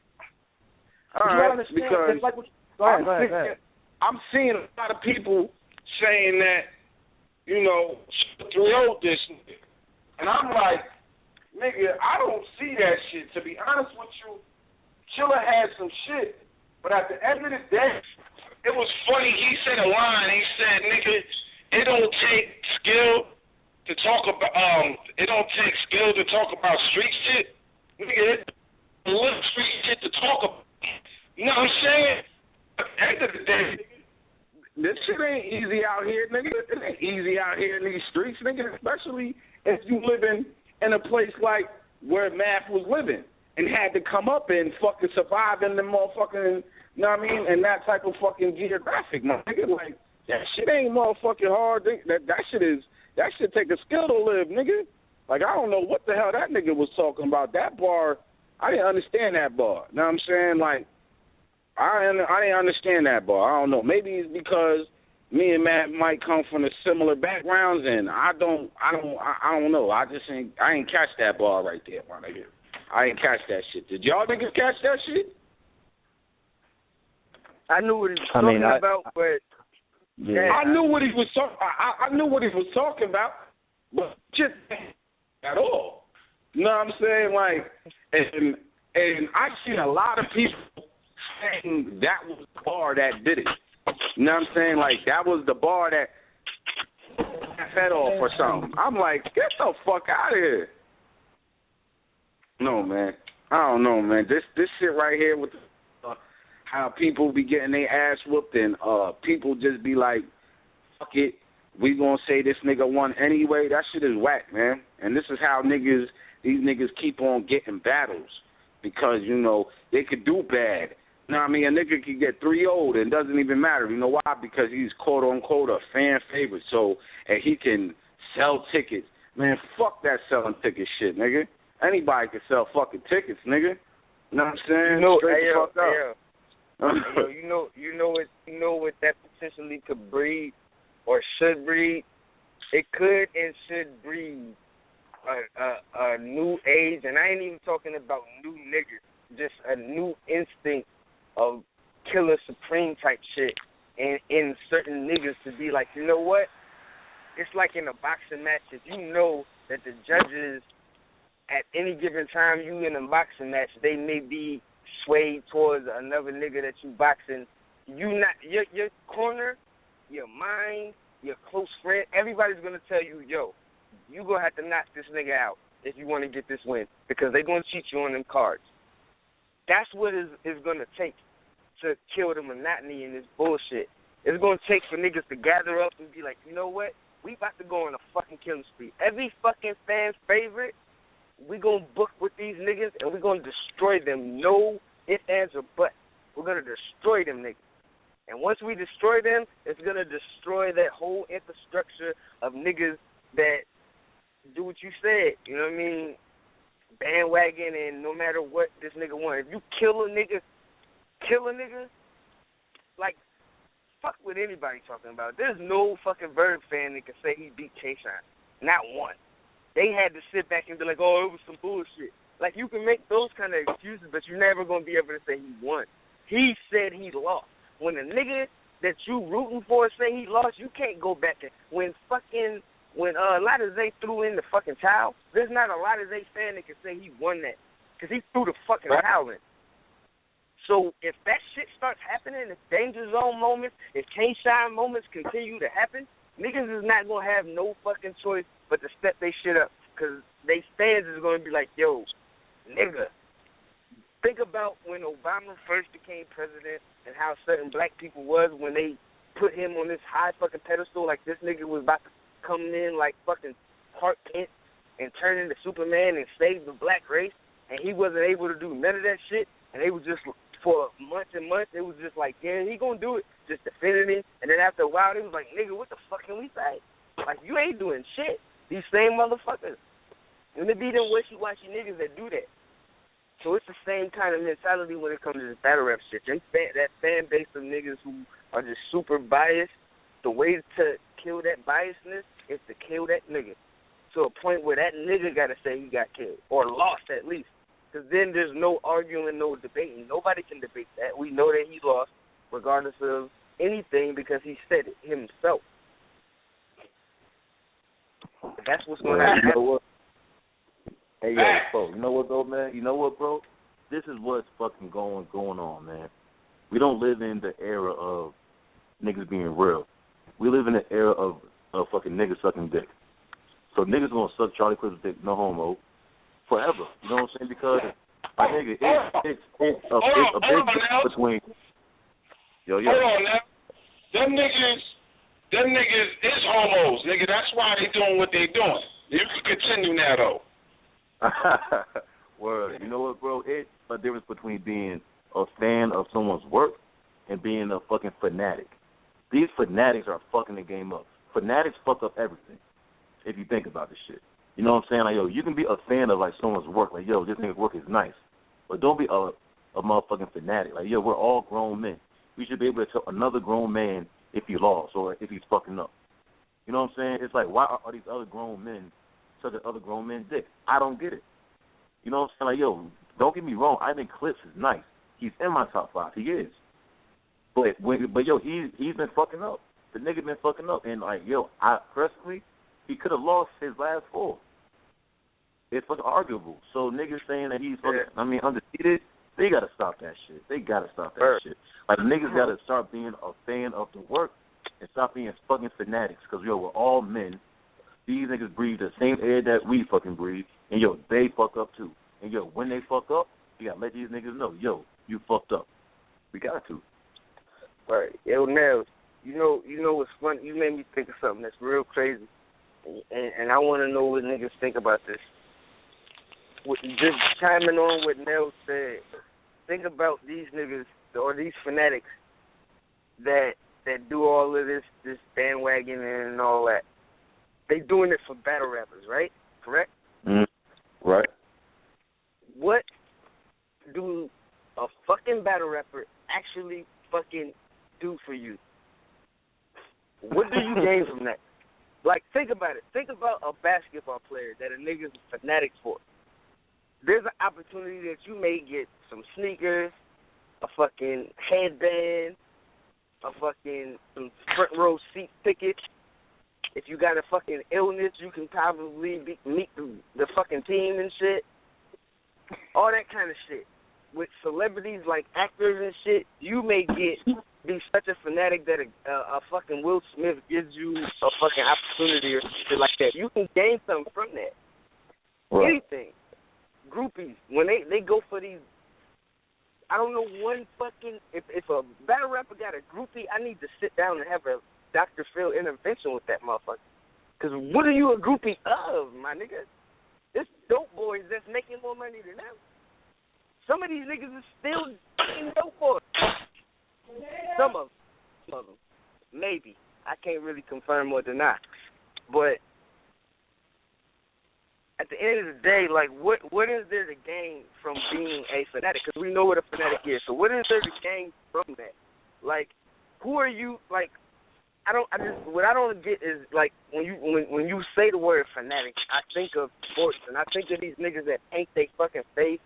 All right, because like go ahead. I'm seeing a lot of people saying that, you know, 3-0'd this nigga. And I'm like, nigga, I don't see that shit. To be honest with you, Chilla had some shit. But at the end of the day, it was funny. He said a line. He said, nigga, it don't take skill to talk about, street shit. Nigga, it's a little street shit to talk about. You know what I'm saying? At the end of the day, this shit ain't easy out here, nigga. It ain't easy out here in these streets, nigga, especially if you living in a place like where Math was living and had to come up and fucking survive in the motherfucking, you know what I mean, and that type of fucking geographic, my nigga. Like, that shit ain't motherfucking hard. That shit take a skill to live, nigga. Like, I don't know what the hell that nigga was talking about. That bar, I didn't understand that bar. You know what I'm saying? Like, I didn't understand that bar. I don't know. Maybe it's because me and Matt might come from the similar backgrounds, and I don't know. I ain't catch that bar right there, my nigga. I ain't catch that shit. Did y'all niggas catch that shit? I knew what he was talking about, but yeah. I knew what he was talking. I knew what he was talking about, but just at all. You know what I'm saying? Like, and I seen a lot of people saying that was the bar that did it. You know what I'm saying? Like, that was the bar that fed off or something. I'm like, get the fuck out of here. No, man. I don't know, man. This shit right here with how people be getting their ass whooped and people just be like, fuck it, we gonna say this nigga won anyway. That shit is whack, man. And this is how these niggas keep on getting battles because, you know, they could do bad. You know what I mean? A nigga can get 3-0'd and it doesn't even matter. You know why? Because he's quote-unquote a fan favorite. So, and he can sell tickets. Man, fuck that selling ticket shit, nigga. Anybody can sell fucking tickets, nigga. You know what I'm saying? Straight the fuck up. You know what that potentially could breed or should breed? It could and should breed a new age, and I ain't even talking about new niggas, just a new instinct of killer supreme type shit in certain niggas to be like, you know what? It's like in a boxing match, if you know that the judges at any given time you in a boxing match, they may be swayed towards another nigga that you boxing. Your corner, your mind, your close friend, everybody's gonna tell you, yo, you gonna have to knock this nigga out if you want to get this win because they gonna cheat you on them cards. That's what is gonna take to kill the monotony in this bullshit. It's gonna take for niggas to gather up and be like, you know what? We about to go on a fucking killing spree. Every fucking fan's favorite, we gonna book with these niggas and we gonna destroy them. No ifs, ands, or buts. We're gonna destroy them niggas. And once we destroy them, it's gonna destroy that whole infrastructure of niggas that do what you said. You know what I mean? Bandwagon and no matter what this nigga wants. If you kill a nigga, like, fuck what anybody talking about. There's no fucking Bird fan that can say he beat K-Shine. Not one. They had to sit back and be like, oh, it was some bullshit. Like, you can make those kind of excuses, but you're never going to be able to say he won. He said he lost. When a nigga that you rooting for say he lost, you can't go back and when fucking when Latize threw in the fucking towel, there's not a Latize fan that can say he won that because he threw the fucking towel in. So if that shit starts happening, if danger zone moments, if K-Shine moments continue to happen, niggas is not going to have no fucking choice but to step they shit up because they fans is going to be like, yo, nigga, think about when Obama first became president and how certain black people was when they put him on this high fucking pedestal like this nigga was about to come in like fucking Clark Kent and turn into Superman and save the black race, and he wasn't able to do none of that shit, and they were just... For months and months, it was just like, yeah, he gonna do it, just defending it. And then after a while, it was like, nigga, what the fuck can we say? Like, you ain't doing shit. These same motherfuckers. And it be them wishy-washy niggas that do that. So it's the same kind of mentality when it comes to this battle rap shit. That fan base of niggas who are just super biased, the way to kill that biasness is to kill that nigga. To a point where that nigga gotta say he got killed, or lost at least. Because then there's no arguing, no debating. Nobody can debate that. We know that he lost regardless of anything because he said it himself. That's what's going to happen. You know what? Hey, yo, bro, you know what, though, man? You know what, bro? This is what's fucking going on, man. We don't live in the era of niggas being real. We live in the era of fucking niggas sucking dick. So niggas going to suck Charlie Clip's dick, no homo, forever, you know what I'm saying? Because my nigga, it's a big difference between. Yo. Hold on now. Them niggas is homos, nigga. That's why they doing what they doing. You can continue now though. Word. You know what, bro? It's a difference between being a fan of someone's work and being a fucking fanatic. These fanatics are fucking the game up. Fanatics fuck up everything. If you think about this shit. You know what I'm saying? Like, yo, you can be a fan of, like, someone's work. Like, yo, this nigga's work is nice. But don't be a motherfucking fanatic. Like, yo, we're all grown men. We should be able to tell another grown man if he lost or if he's fucking up. You know what I'm saying? It's like, why are these other grown men sucking other grown men's dick? I don't get it. You know what I'm saying? Like, yo, don't get me wrong. I think Clips is nice. He's in my top 5. He is. But yo, he's been fucking up. The nigga been fucking up. And, like, yo, I personally, he could have lost his last 4. It's fucking arguable. So niggas saying that he's fucking, undefeated, they gotta stop that shit. They gotta stop that shit. Like, niggas gotta start being a fan of the work and stop being fucking fanatics. Because, yo, we're all men. These niggas breathe the same air that we fucking breathe. And, yo, they fuck up too. And, yo, when they fuck up, you gotta let these niggas know, yo, you fucked up. We got to. Right. Yo, Nels, you know what's funny? You made me think of something that's real crazy. And I want to know what niggas think about this. Just chiming on what Nell said, think about these niggas or these fanatics that do all of this bandwagon and all that. They doing it for battle rappers, right? Correct? Mm-hmm. Right. What do a fucking battle rapper actually fucking do for you? What do you gain from that? Like, think about it. Think about a basketball player that a nigga's a fanatic for. There's an opportunity that you may get some sneakers, a fucking headband, some front row seat tickets. If you got a fucking illness, you can probably meet the fucking team and shit. All that kind of shit. With celebrities like actors and shit, you may be such a fanatic that a fucking Will Smith gives you a fucking opportunity or shit like that. You can gain something from that. Right. Anything. Groupies, when they go for these, I don't know, one fucking, if a battle rapper got a groupie, I need to sit down and have a Dr. Phil intervention with that motherfucker. Because what are you a groupie of, my nigga? It's dope boys that's making more money than them. Some of these niggas are still fucking dope boys. Some of them. Maybe. I can't really confirm or deny. But at the end of the day, like, what is there to gain from being a fanatic? Because we know what a fanatic is. So what is there to gain from that? Like, who are you? Like, what I don't get is, like, when you say the word fanatic, I think of sports and I think of these niggas that paint their fucking face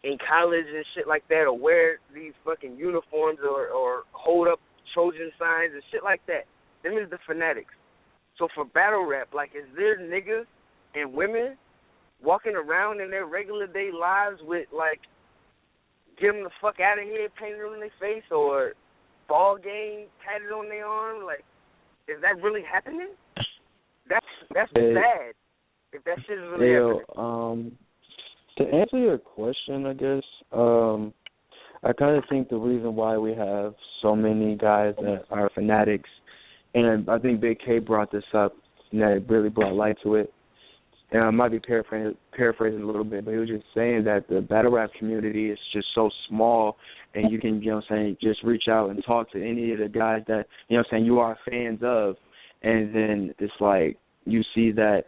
in college and shit like that, or wear these fucking uniforms or hold up Trojan signs and shit like that. Them is the fanatics. So for battle rap, like, is there niggas and women walking around in their regular day lives with, like, get them the fuck out of here painted on their face or ball game tatted on their arm? Like, is that really happening? That's sad. If that shit is really happening. To answer your question, I guess, I kind of think the reason why we have so many guys that are fanatics, and I think Big K brought this up, and that really brought light to it. And I might be paraphrasing a little bit, but he was just saying that the battle rap community is just so small, and you can, just reach out and talk to any of the guys that, you are fans of, and then it's like you see that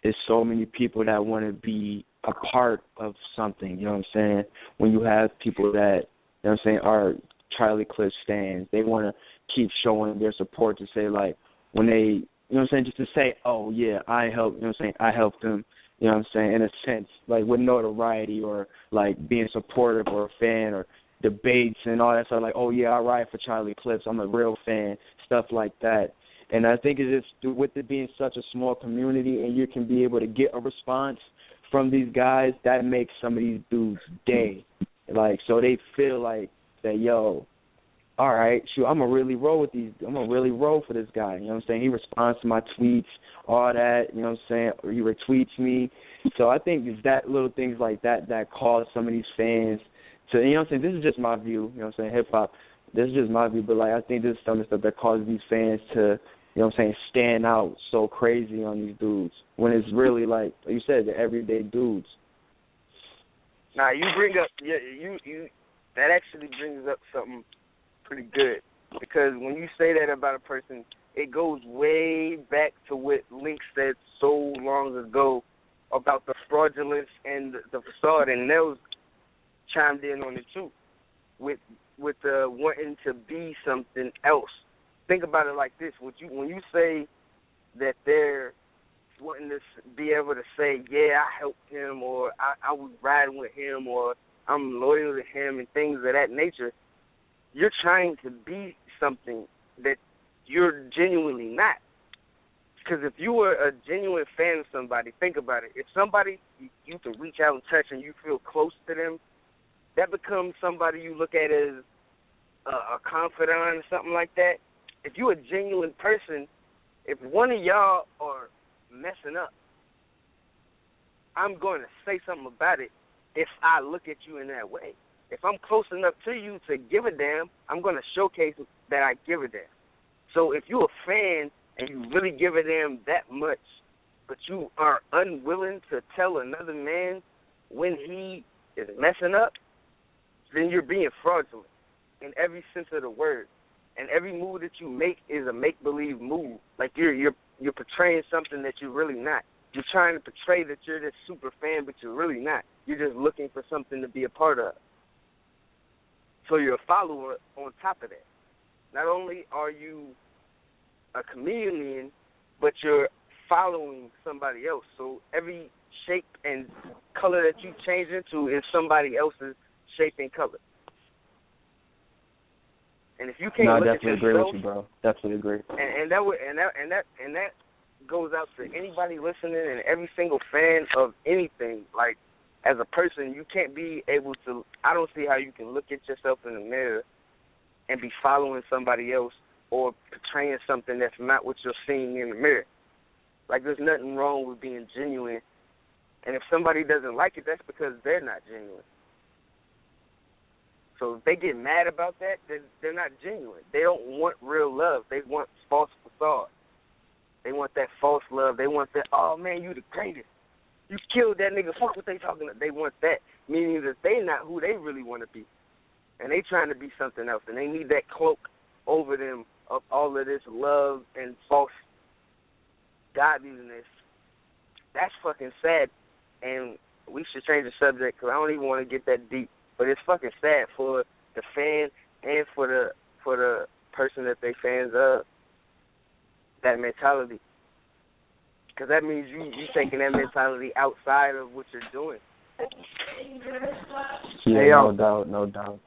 there's so many people that want to be a part of something, when you have people that, are Charlie Cliff stands, they want to keep showing their support to say, like, when they, just to say, oh, yeah, I helped, I helped them, in a sense, like, with notoriety or, like, being supportive or a fan or debates and all that stuff, like, oh, yeah, I ride for Charlie Clips, I'm a real fan, stuff like that. And I think it's just, with it being such a small community and you can be able to get a response from these guys, that makes some of these dudes day. Like, so they feel like that, yo, all right, shoot, I'm going to really roll with these. I'm going to really roll for this guy. He responds to my tweets, all that, or he retweets me. So I think it's that little things like that that cause some of these fans to, this is just my view, hip-hop. This is just my view, but, like, I think this is some of the stuff that causes these fans to, stand out so crazy on these dudes when it's really, like you said, the everyday dudes. Now, you bring up, that actually brings up something pretty good, because when you say that about a person, it goes way back to what Link said so long ago about the fraudulence and the facade, and Nels chimed in on it too, with wanting to be something else. Think about it like this: when you say that they're wanting to be able to say, yeah, I helped him, or I was riding with him, or I'm loyal to him, and things of that nature, you're trying to be something that you're genuinely not. Because if you were a genuine fan of somebody, think about it. If somebody you can reach out and touch and you feel close to them, that becomes somebody you look at as a confidant or something like that. If you're a genuine person, if one of y'all are messing up, I'm going to say something about it if I look at you in that way. If I'm close enough to you to give a damn, I'm going to showcase that I give a damn. So if you're a fan and you really give a damn that much, but you are unwilling to tell another man when he is messing up, then you're being fraudulent in every sense of the word. And every move that you make is a make-believe move. Like you're portraying something that you're really not. You're trying to portray that you're this super fan, but you're really not. You're just looking for something to be a part of. So you're a follower on top of that. Not only are you a chameleon, but you're following somebody else. So every shape and color that you change into is somebody else's shape and color. And if you can't look at yourself, agree with you, bro. Definitely agree. And that goes out to anybody listening and every single fan of anything. Like, as a person, you can't be able to. I don't see how you can look at yourself in the mirror and be following somebody else or portraying something that's not what you're seeing in the mirror. Like, there's nothing wrong with being genuine. And if somebody doesn't like it, that's because they're not genuine. So if they get mad about that, then they're not genuine. They don't want real love. They want false facade. They want that false love. They want that, oh, man, you the greatest. You killed that nigga. Fuck what they talking about. They want that, meaning that they not who they really want to be. And they trying to be something else. And they need that cloak over them of all of this love and false godliness. That's fucking sad. And we should change the subject because I don't even want to get that deep. But it's fucking sad for the fan and for the person that they fans of, that mentality. Because that means you taking that mentality outside of what you're doing. Yeah, hey, yo, no doubt.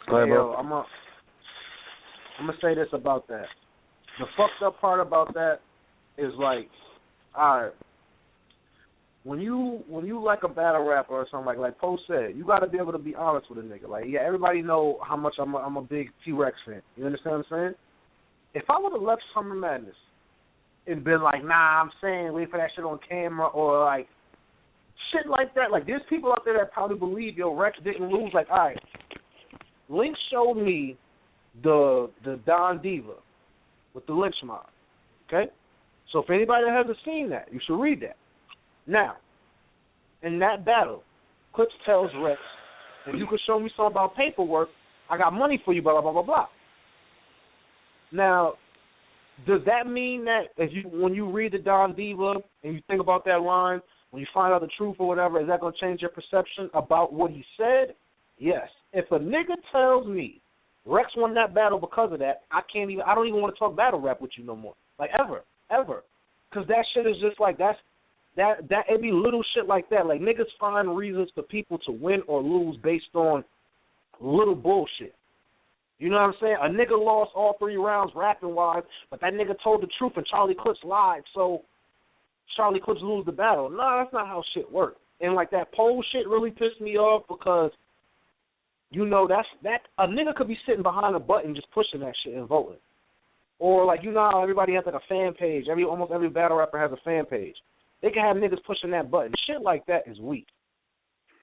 Go ahead, yo, I'm gonna say this about that. The fucked up part about that is like, all right, when you like a battle rapper or something like Poe said, you got to be able to be honest with a nigga. Like, yeah, everybody know how much I'm a big T-Rex fan. You understand what I'm saying? If I would have left Summer Madness and been like, nah, I'm saying wait for that shit on camera or like shit like that, like there's people out there that probably believe yo Rex didn't lose. Like, all right, Link showed me the Don Diva with the lynch mob. Okay? So if anybody that hasn't seen that, you should read that. Now, in that battle, Clips tells Rex, if you could show me something about paperwork, I got money for you, blah, blah, blah, blah, blah. Now, does that mean that when you read the Don Diva and you think about that line, when you find out the truth or whatever, is that going to change your perception about what he said? Yes. If a nigga tells me Rex won that battle because of that, I don't even want to talk battle rap with you no more. Like, ever. Because that shit is just like, that it be little shit like that. Like, niggas find reasons for people to win or lose based on little bullshit. You know what I'm saying? A nigga lost all 3 rounds rapping-wise, but that nigga told the truth and Charlie Clips lied, so Charlie Clips lose the battle. No, that's not how shit works. And, like, that poll shit really pissed me off because, you know, that a nigga could be sitting behind a button just pushing that shit and voting. Or, like, you know how everybody has, like, a fan page. Almost every battle rapper has a fan page. They can have niggas pushing that button. Shit like that is weak.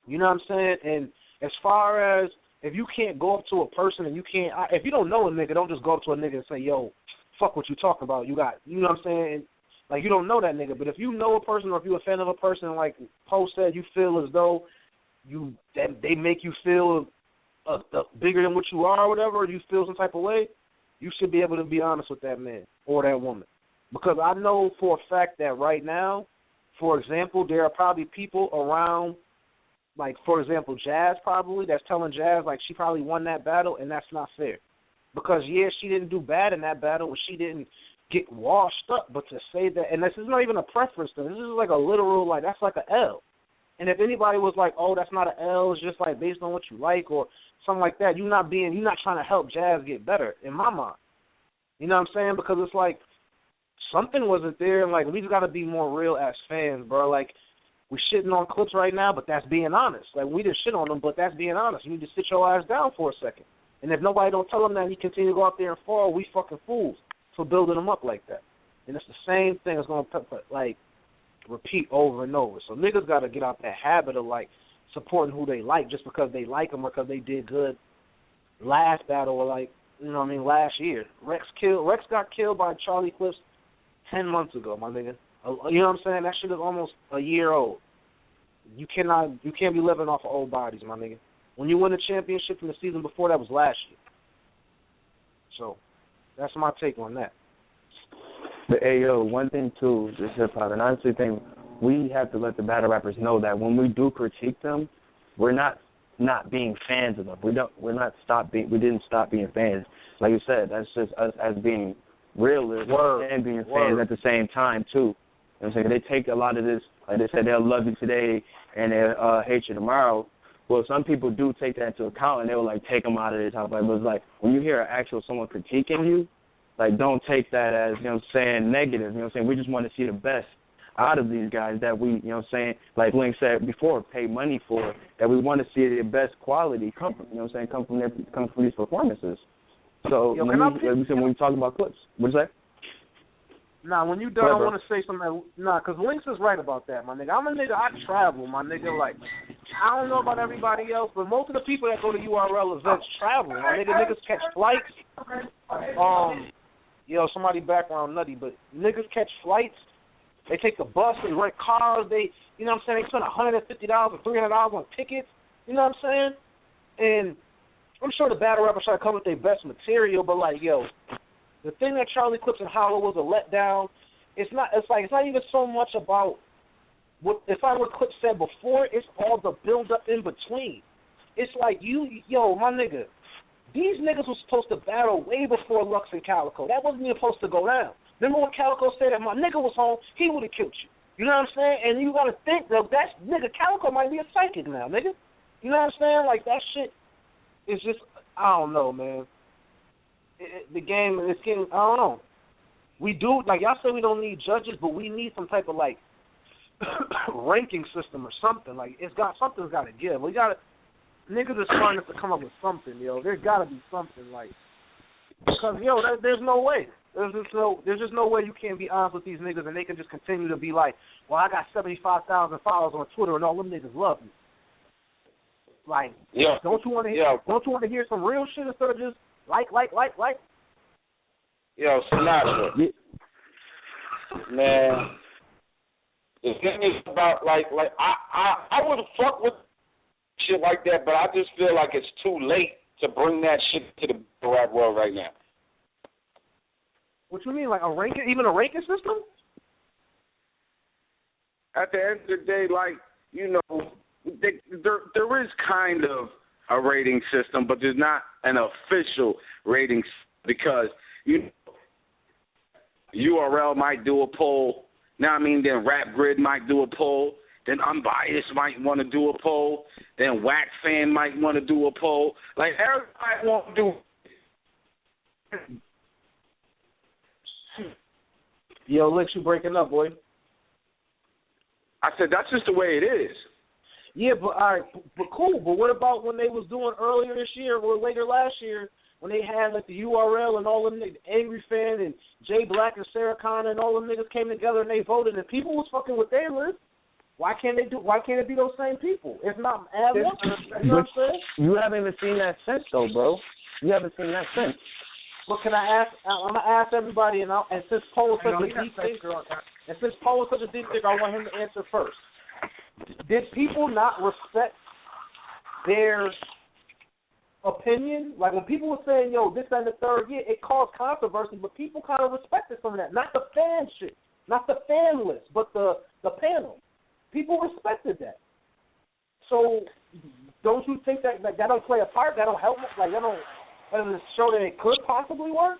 You know what I'm saying? And as far as if you can't go up to a person and if you don't know a nigga, don't just go up to a nigga and say, yo, fuck what you talking about. You know what I'm saying? Like, you don't know that nigga. But if you know a person or if you're a fan of a person, like Poe said, you feel as though they make you feel bigger than what you are or whatever, or you feel some type of way, you should be able to be honest with that man or that woman. Because I know for a fact that right now, for example, there are probably people around, like, for example, Jazz probably, that's telling Jazz, like, she probably won that battle, and that's not fair. Because, yeah, she didn't do bad in that battle, and she didn't get washed up, but to say that, and this is not even a preference thing, this is like a literal, like, that's like an L. And if anybody was like, oh, that's not an L, it's just, like, based on what you like or something like that, you're not trying to help Jazz get better, in my mind. You know what I'm saying? Because it's like, something wasn't there, and, like, we just got to be more real as fans, bro. Like, we shitting on Clips right now, but that's being honest. Like, we just shit on them, but that's being honest. You need to sit your ass down for a second. And if nobody don't tell him that and he continue to go out there and fall, we fucking fools for building him up like that. And it's the same thing that's going to, like, repeat over and over. So niggas got to get out that habit of, like, supporting who they like just because they like them or because they did good last battle or, like, you know what I mean, last year. Rex got killed by Charlie Clips 10 months ago, my nigga. You know what I'm saying? That shit is almost a year old. You can't be living off of old bodies, my nigga. When you win a championship from the season before, that was last year. So, that's my take on that. But, hey, yo, one thing, too, this hip-hop, and I honestly think we have to let the battle rappers know that when we do critique them, we're not being fans of them. We didn't stop being fans. Like you said, that's just us as being realists and being fans at the same time, too. You know what I'm saying? They take a lot of this, like they said, they'll love you today and they'll hate you tomorrow. Well, some people do take that into account and they'll, like, take them out of their top. Like, it was like, when you hear someone critiquing you, like, don't take that as, you know what I'm saying, negative. You know what I'm saying? We just want to see the best out of these guys that we, you know what I'm saying, like Link said before, pay money for, that we want to see the best quality come from, you know what I'm saying, come from these performances. So, when we talk about Clips, what'd you say? Nah, when you done, I want to say something. Nah, because Lynx is right about that, my nigga. I'm a nigga, I travel, my nigga. Like, I don't know about everybody else, but most of the people that go to URL events travel. My nigga, niggas catch flights. Somebody background nutty, but niggas catch flights. They take the bus, they rent cars. They, you know what I'm saying, they spend $150 or $300 on tickets. You know what I'm saying? And I'm sure the battle rappers try to come with their best material, but, like, yo, the thing that Charlie Clips and Hollow was a letdown, it's not even so much about what Clips said before, it's all the build up in between. It's like my nigga, these niggas were supposed to battle way before Lux and Calico. That wasn't even supposed to go down. Remember when Calico said that my nigga was home, he would have killed you. You know what I'm saying? And you gotta think that nigga Calico might be a psychic now, nigga. You know what I'm saying? Like, that shit is just, I don't know, man. The game, I don't know. We do, like y'all say we don't need judges, but we need some type of like ranking system or something. Like something's got to give. We got to niggas are starting to come up with something, yo. There's got to be something like because there's no way. There's just no way you can't be honest with these niggas and they can just continue to be like, well, I got 75,000 followers on Twitter and all them niggas love me. Like, don't you want to hear? Don't you want to hear some real shit instead of just like? Yo, Sinatra. Man, the thing is about like I would fuck with shit like that, but I just feel like it's too late to bring that shit to the rap world right now. What you mean, like a ranking, even a ranking system? At the end of the day, like, there is kind of a rating system, but there's not an official rating because URL might do a poll. Now, then Rap Grid might do a poll. Then Unbiased might want to do a poll. Then Wax Fan might want to do a poll. Like, everybody want to do. Yo, Licks, you breaking up, boy. I said that's just the way it is. Yeah, but all right, but cool. But what about when they was doing earlier this year or later last year when they had like the URL and all them niggas, Angry Fan and Jay Black and Sarah Connor and all them niggas came together and they voted and people was fucking with their list. Why can't it be those same people? If not, add one. You know what I'm saying? You haven't even seen that since, though, bro. You haven't seen that since. But can I ask? I'm gonna ask everybody, and since Paul is such a deep thinker, I want him to answer first. Did people not respect their opinion? Like when people were saying, "Yo, this and the third," yeah, it caused controversy, but people kind of respected some of that. Not the fan shit, not the fan list, but the panel. People respected that. So, don't you think that don't play a part? That don't help? Like that doesn't show that it could possibly work?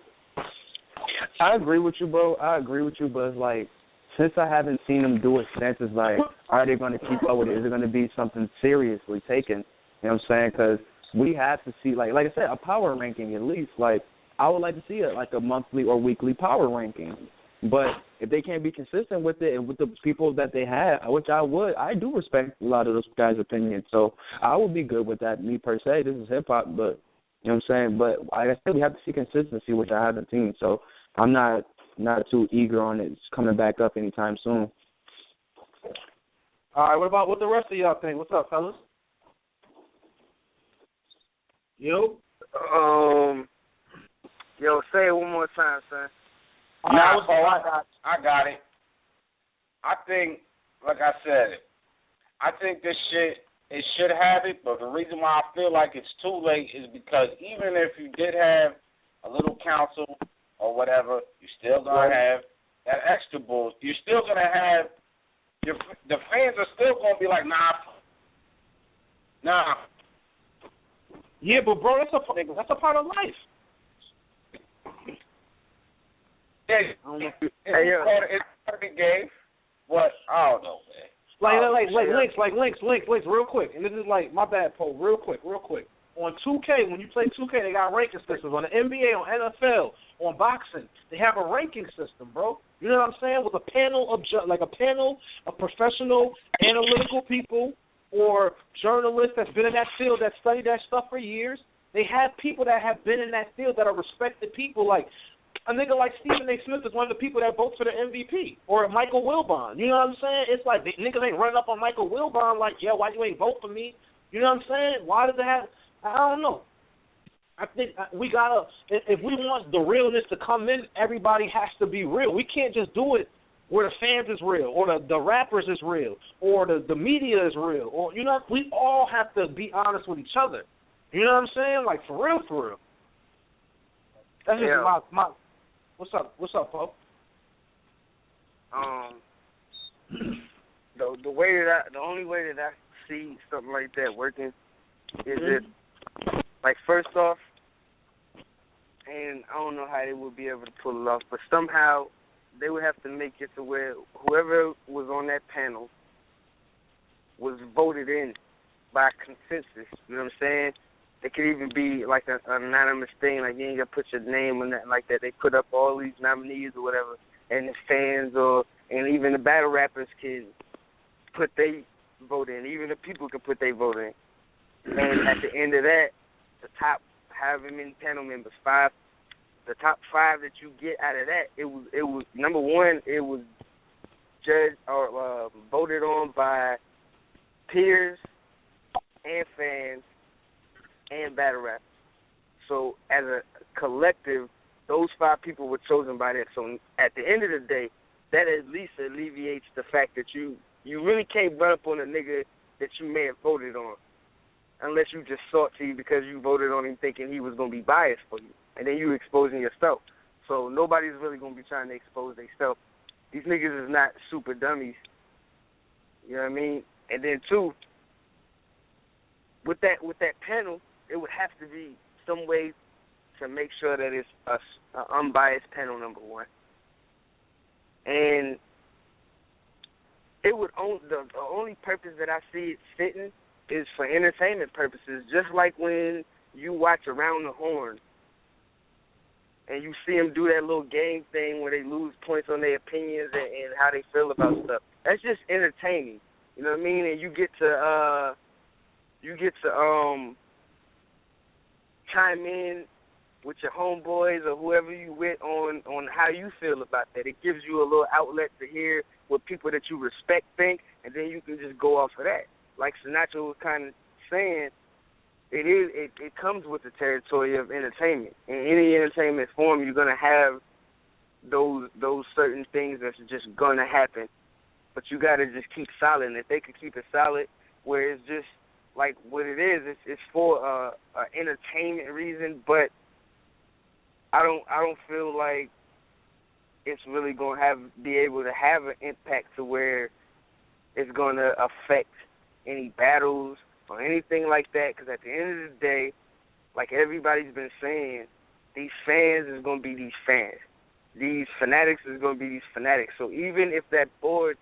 I agree with you, bro. But it's like, since I haven't seen them do it since, it's like, are they going to keep up with it? Is it going to be something seriously taken? You know what I'm saying? Because we have to see, like I said, a power ranking at least. Like, I would like to see it like a monthly or weekly power ranking. But if they can't be consistent with it and with the people that they have, which I do respect a lot of those guys' opinions. So I would be good with that, me per se. This is hip-hop, but you know what I'm saying? But like I said, we have to see consistency, which I haven't seen. So I'm not too eager on it coming back up anytime soon. All right, what about what the rest of y'all think? What's up, fellas? Yo, say it one more time, son. I got it. I think, like I said, I think this shit, it should have it, but the reason why I feel like it's too late is because even if you did have a little council or whatever, you're still going to have that extra bull. You're still going to have, the fans are still going to be like, nah. Yeah, but bro, that's a part of life. Yeah, it's part of the game, but I don't know, man. Links, real quick. And this is like, my bad, Paul, real quick. On 2K, when you play 2K, they got ranking systems. On the NBA, on NFL, on boxing, they have a ranking system, bro. You know what I'm saying? With a panel of professional analytical people or journalists that's been in that field, that studied that stuff for years. They have people that have been in that field that are respected people. Like a nigga like Stephen A. Smith is one of the people that votes for the MVP. Or Michael Wilbon. You know what I'm saying? It's like niggas ain't running up on Michael Wilbon like, yeah, why you ain't vote for me? You know what I'm saying? Why does it have... I don't know. I think we gotta... If we want the realness to come in, everybody has to be real. We can't just do it where the fans is real, or the rappers is real, or the media is real. Or we all have to be honest with each other. You know what I'm saying? Like, for real. That's just my... What's up, Paul? The only way that I see something like that working is if, like, first off, and I don't know how they would be able to pull it off, but somehow they would have to make it to where whoever was on that panel was voted in by consensus. You know what I'm saying? it could even be like an anonymous thing, like you ain't gonna put your name on that like that. They put up all these nominees or whatever, and the fans and even the battle rappers can put their vote in. Even the people can put their vote in. And at the end of that, the top however many panel members, the top 5 that you get out of that, it was number one, it was judged or voted on by peers and fans and battle rappers. So as a collective, those 5 people were chosen by that. So at the end of the day, that at least alleviates the fact that you really can't run up on a nigga that you may have voted on unless you just sought to you because you voted on him thinking he was going to be biased for you. And then you exposing yourself. So nobody's really going to be trying to expose themselves. These niggas is not super dummies. You know what I mean? And then, two, with that panel, it would have to be some way to make sure that it's an unbiased panel, number one. And it would the only purpose that I see it fitting is for entertainment purposes, just like when you watch Around the Horn and you see them do that little game thing where they lose points on their opinions and how they feel about stuff. That's just entertaining. You know what I mean? And you get to chime in with your homeboys or whoever you with on how you feel about that. It gives you a little outlet to hear what people that you respect think, and then you can just go off of that. Like Sinatra was kind of saying, it comes with the territory of entertainment. In any entertainment form, you're gonna have those certain things that's just gonna happen, but you gotta just keep solid. And if they could keep it solid, where it's just like what it is, it's for an entertainment reason, but I don't feel like it's really gonna be able to have an impact to where it's gonna affect any battles or anything like that. Because at the end of the day, like everybody's been saying, these fans is gonna be these fans. These fanatics is gonna be these fanatics. So even if that board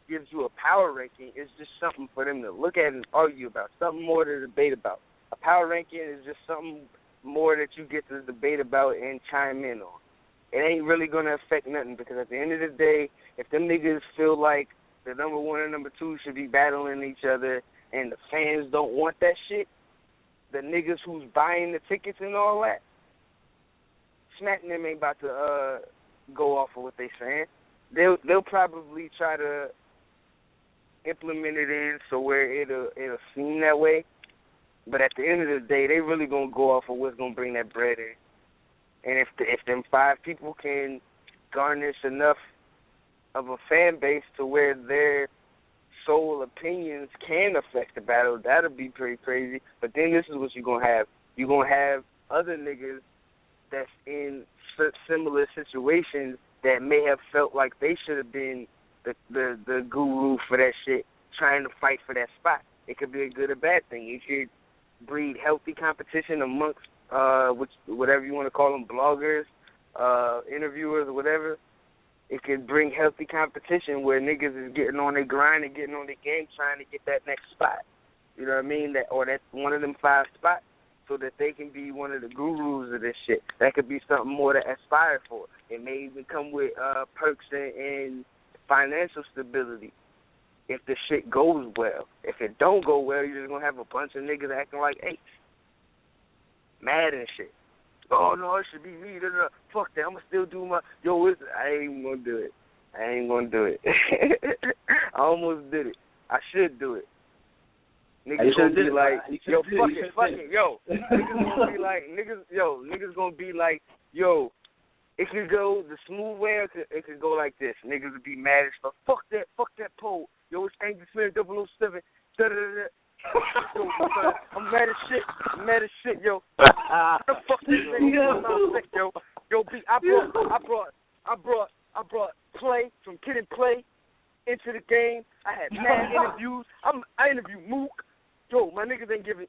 gives you a power ranking, it's just something for them to look at and argue about, something more to debate about. A power ranking is just something more that you get to debate about and chime in on. It ain't really going to affect nothing, because at the end of the day, if them niggas feel like the number one and number two should be battling each other and the fans don't want that shit, the niggas who's buying the tickets and all that, Smack them ain't about to go off of what they saying. They'll probably try to implement it in so where it'll seem that way. But at the end of the day, they really gonna go off of what's gonna bring that bread in. And if them 5 people can garnish enough of a fan base to where their sole opinions can affect the battle, that'll be pretty crazy. But then this is what you're gonna have. You're gonna have other niggas that's in similar situations that may have felt like they should have been the guru for that shit, trying to fight for that spot. It could be a good or bad thing. It could breed healthy competition amongst whatever you want to call them, bloggers, interviewers, or whatever. It could bring healthy competition where niggas is getting on their grind and getting on their game, trying to get that next spot. You know what I mean? That's one of them 5 spots, so that they can be one of the gurus of this shit. That could be something more to aspire for. It may even come with perks and financial stability if the shit goes well. If it don't go well, you're just going to have a bunch of niggas acting like apes. Mad and shit. Oh, no, it should be me. Fuck that. I'm going to still do my... I ain't even going to do it. I almost did it. I should do it. Niggas gonna be like, yo, fuck it, yo. Niggas gonna be like, niggas gonna be like, yo, it could go the smooth way, or it could go like this. Niggas would be mad as fuck. Fuck that poll. Yo, it's Angry Slim 007. Da-da-da-da. Yo, I'm mad as shit, yo. The fuck this thing is, yo. Yo, B, I brought Play from Kid and Play into the game. I had mad interviews. I interviewed Mook. Yo, my niggas ain't giving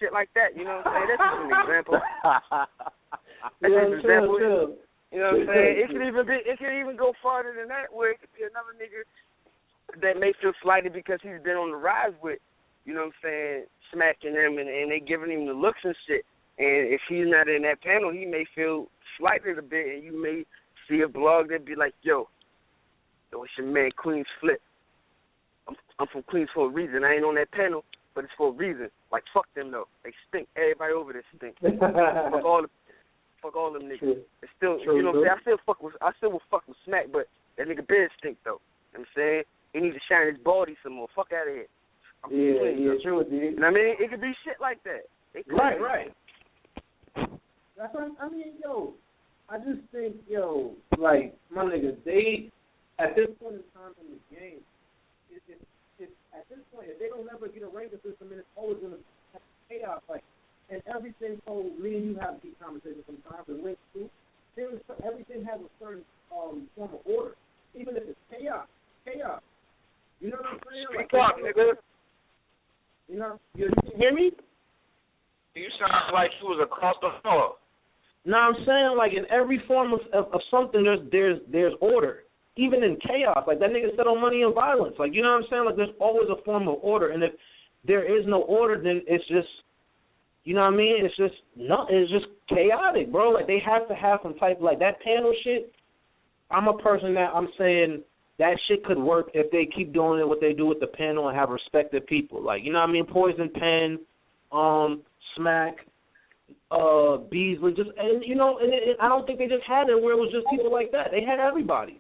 shit like that. You know what I'm saying? That's just an example. That's just an example. Chill. You know what I'm saying? It could even go farther than that, where it could be another nigga that may feel slighted because he's been on the rise with you know what I'm saying, smacking him and they giving him the looks and shit. And if he's not in that panel, he may feel slighted a bit, and you may see a blog that be like, yo, it's your man Queens Flip. I'm from Queens for a reason. I ain't on that panel, but it's for a reason. Like, fuck them, though. They stink. Everybody over there stink. fuck all them niggas. It's still, you know what I'm saying? I still will fuck with Smack, but that nigga beard stink, though. You know what I'm saying? He need to shine his body some more. Fuck out of here. True, dude. You know what I mean? It could be shit like that. Right. That's what I mean, yo. I just think, yo, like, my nigga, they, at this point in time in the game, it's at this point, if they don't ever get a ranking system, and it's always going to have chaos, like, and everything, so me and you have deep conversations sometimes, and links too, everything has a certain form of order, even if it's chaos. You know what I'm saying? Speak up, nigga. You know, you can hear me? You sound like you was across the floor. No, I'm saying, like, in every form of something, there's order. Even in chaos, like that nigga said on Money and Violence. Like, you know what I'm saying? Like, there's always a form of order. And if there is no order, then it's just, you know what I mean? It's just chaotic, bro. Like, they have to have some type, like, that panel shit. I'm a person that I'm saying that shit could work if they keep doing it, what they do with the panel, and have respected people. Like, you know what I mean? Poison Pen, Smack, Beasley, just, and you know, and I don't think they just had it where it was just people like that. They had everybody.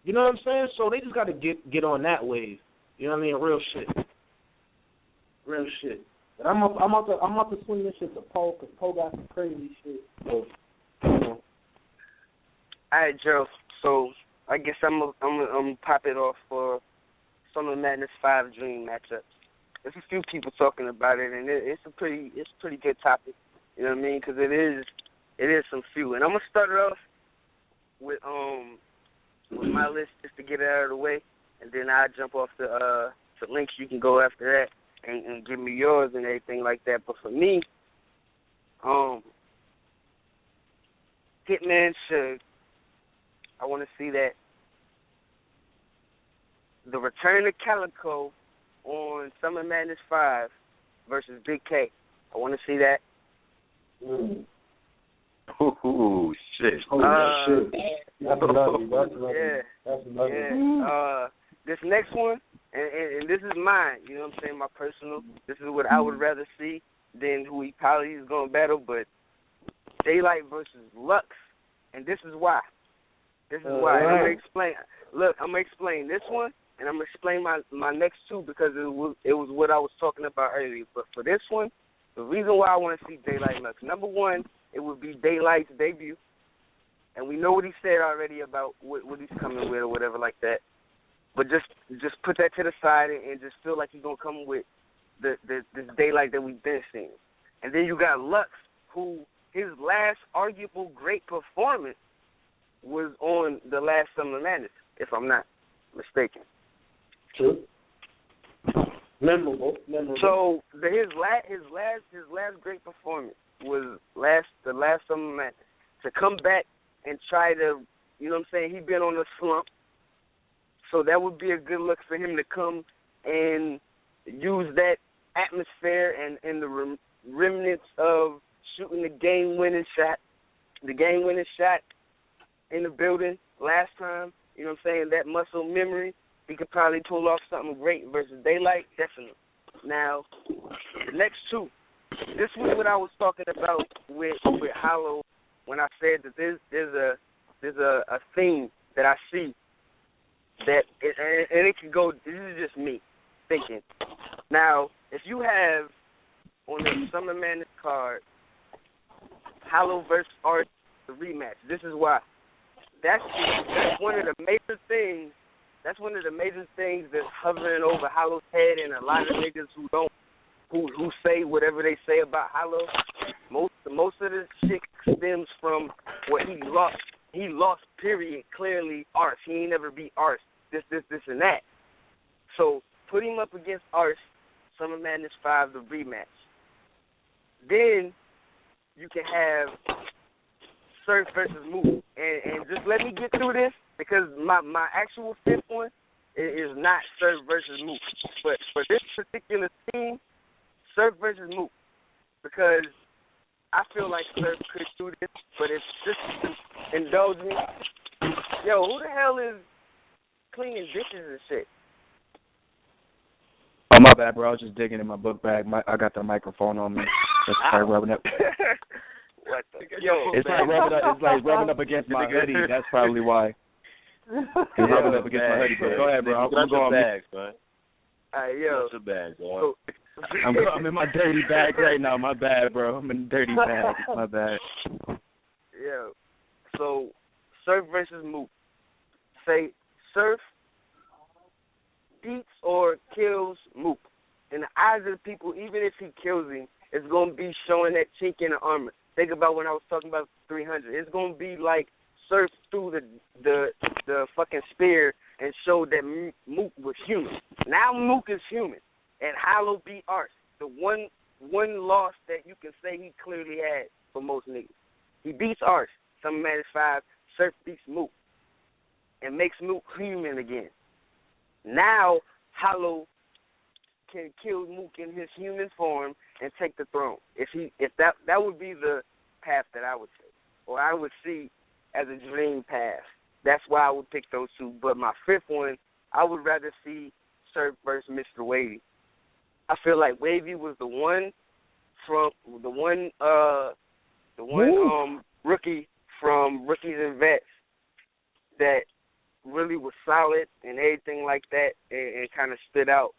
You know what I'm saying? So they just got to get on that wave. You know what I mean? Real shit. But I'm about to swing this shit to Poe, because Poe got some crazy shit. So, you know. All right, Joe. So I guess I'm pop it off for Summer Madness 5 Dream matchup. There's a few people talking about it, and it's a pretty good topic. You know what I mean? Because it is some few, and I'm gonna start it off with my list just to get it out of the way, and then I'll jump off to links. You can go after that and give me yours and everything like that. But for me, Hitman Suge, I want to see that. The return of Calico on Summer Madness 5 versus Big K. I want to see that. Ooh, shit. Shit. That's lovely. Yeah. This next one, and this is mine, you know what I'm saying, my personal. This is what I would rather see than who he probably is going to battle, but Daylight versus Lux, and this is why. And I'm going to explain. Look, I'm going to explain this one, and I'm going to explain my next two because it was what I was talking about earlier. But for this one, the reason why I want to see Daylight Lux, number one, it would be Daylight's debut. And we know what he said already about what he's coming with or whatever like that. But just put that to the side and just feel like he's going to come with this Daylight that we've been seeing. And then you got Lux, who his last arguable great performance was on the last Summer Madness, if I'm not mistaken. True. Memorable. So his last great performance was the last Summer Madness. To come back and try to, you know what I'm saying, he's been on a slump. So that would be a good look for him to come and use that atmosphere and the remnants of shooting the game-winning shot in the building last time. You know what I'm saying, that muscle memory. He could probably pull off something great versus Daylight, definitely. Now, the next two. This was what I was talking about with Hollow when I said that there's a theme that I see that and it can go. This is just me thinking. Now, if you have on the Summer Madness card Hollow versus Art, the rematch. This is why. That's one of the major things. That's one of the major things that's hovering over Hollow's head, and a lot of niggas who say whatever they say about Hollow. Most of this shit stems from what he lost. He lost, period, clearly, Arts. He ain't never beat Arts. This, and that. So put him up against Arts, Summer Madness 5, the rematch. Then you can have Surf versus Moose. And just let me get through this, because my actual fifth one It is not Surf versus Mook. But for this particular team, Surf versus Mook. Because I feel like Surf could do this, but if just indulge me. Yo, who the hell is cleaning dishes and shit? Oh, my bad, bro. I was just digging in my book bag. I got the microphone on me. Just started rubbing up. What the? Yo, it's like rubbing up against my hoodie. That's probably why. It's rubbing up against my hoodie. But go ahead, bro. I'm going on bags, man. Yo. Your bags, boy. I'm in my dirty bag right now. My bad, bro. I'm in the dirty bag. My bad. Yeah. So, Surf versus Mook. Say, Surf beats or kills Mook. In the eyes of the people, even if he kills him, it's going to be showing that chink in the armor. Think about when I was talking about 300. It's going to be like Surf through the fucking spear and showed that Mook was human. Now Mook is human. And Hollow beat Arts. The one loss that you can say he clearly had for most niggas. He beats Arts. Summer Madness 5. Surf beats Mook. And makes Mook human again. Now Hollow can kill Mook in his human form and take the throne. If that would be the path that I would take, or I would see as a dream path. That's why I would pick those two. But my fifth one, I would rather see Surf versus Mr. Wavy. I feel like Wavy was the one rookie from Rookies and Vets that really was solid and everything like that, and kind of stood out.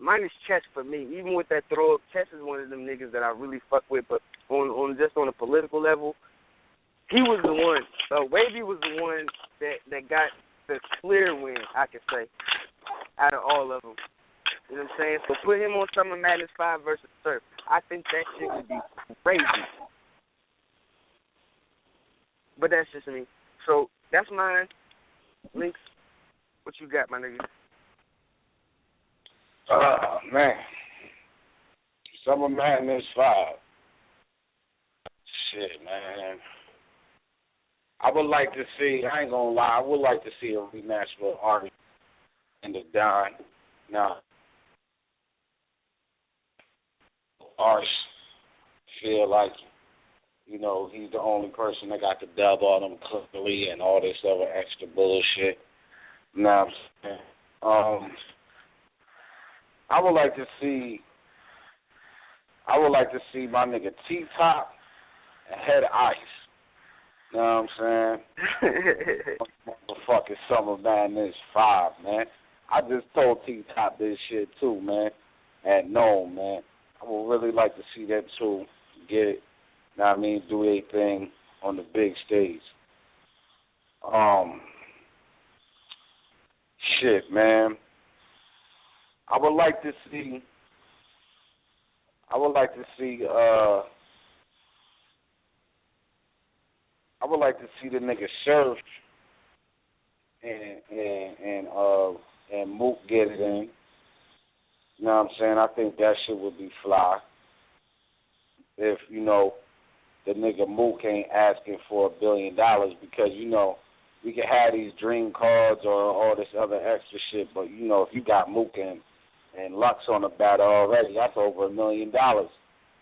Mine is Chess for me. Even with that throw up, Chess is one of them niggas that I really fuck with, but on a political level, he was the one. Wavy was the one that got the clear win, I could say, out of all of them. You know what I'm saying? So put him on Summer Madness 5 versus Surf. I think that shit would be crazy. But that's just me. So that's mine. Links, what you got, my nigga? Man. Summer Madness 5. Shit, man. I would like to see, I ain't gonna lie, I would like to see a rematch with Artie and the Don. Now, Artie feel like, you know, he's the only person that got to dub all them cookery and all this other extra bullshit. Now, I would like to see my nigga T-Top and Head Ice. You know what I'm saying? The fucking Summer Madness 5, man. I just told T-Top this shit too, man. At Nome, man. I would really like to see that too. Get it. You know what I mean? Do their thing on the big stage. Shit, man. I would like to see the nigga Surf and Mook get it in. You know what I'm saying? I think that shit would be fly. If, you know, the nigga Mook ain't asking for $1 billion because, you know, we can have these dream cards or all this other extra shit, but, you know, if you got Mook and Lux on the batter already, that's over $1 million.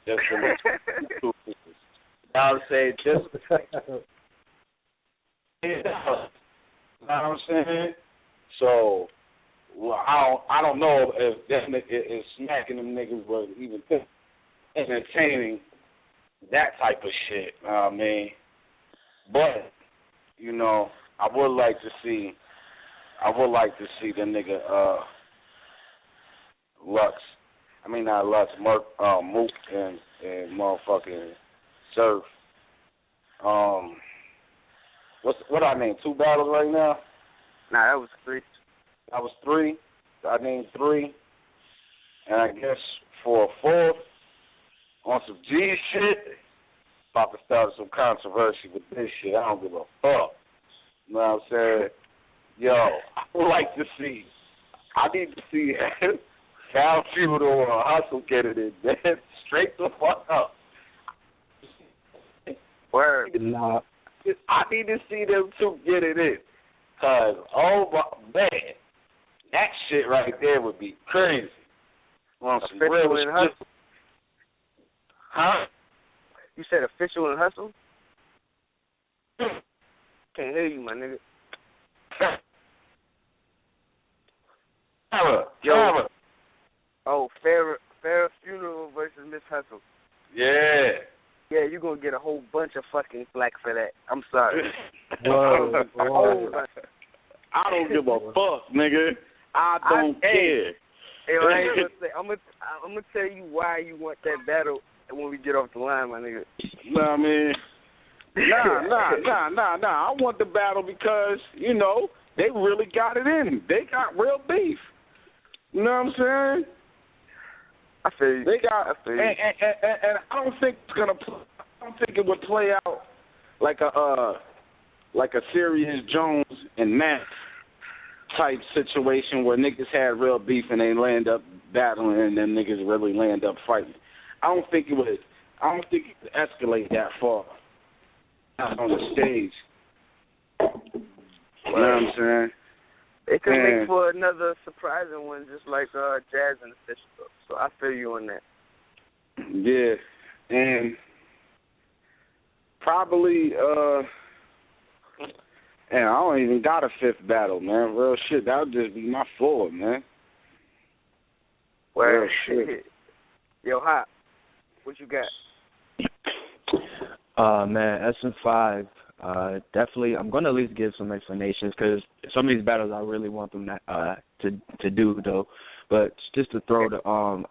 Just for the two pieces. I would say just you know what I'm saying? So, well, I don't know if that nigga is smacking them niggas, but even entertaining that type of shit. You know what I mean? But, you know, I would like to see the nigga Lux. I mean not Lux, Mook and motherfucking Surf. What I named 2 battles right now? Nah, that was 3. That was 3. I named 3. And I guess for a 4th, on some G shit, about to start some controversy with this shit. I don't give a fuck. You know what I'm saying? Yo, I would like to see, I need to see Cal Feudal or Hustle get it in, man. Straight the fuck up. Word. Nah. I need to see them two get it in. Because, oh, my, man, That shit right there would be crazy. On some Official real and shit. Hustle. Huh? You said Official and Hustle? Can't hear you, my nigga. Yo. Oh, Farrah Funeral versus Miss Hustle. Yeah. Yeah, you're going to get a whole bunch of fucking flack for that. I'm sorry. Whoa. I don't give a fuck, nigga. I don't care. Hey, I ain't gonna say, I'm gonna tell you why you want that battle when we get off the line, my nigga. No, I mean, nah. I want the battle because, you know, they really got it in. They got real beef. You know what I'm saying? I feel you. They got, and I don't think it's gonna. I don't think it would play out like a Serious Jones and Max type situation where niggas had real beef and they land up battling and then niggas really land up fighting. I don't think it would escalate that far on the stage. You know what I'm saying? It could make for another surprising one, just like Jazz and Official. So I feel you on that. Yeah, and probably and I don't even got a fifth battle, man. Real shit. That would just be my four, man. Well, real shit. Yo, Hot, what you got? Man, SM5. Definitely, I'm gonna at least give some explanations because some of these battles I really want them to do though. But just to throw the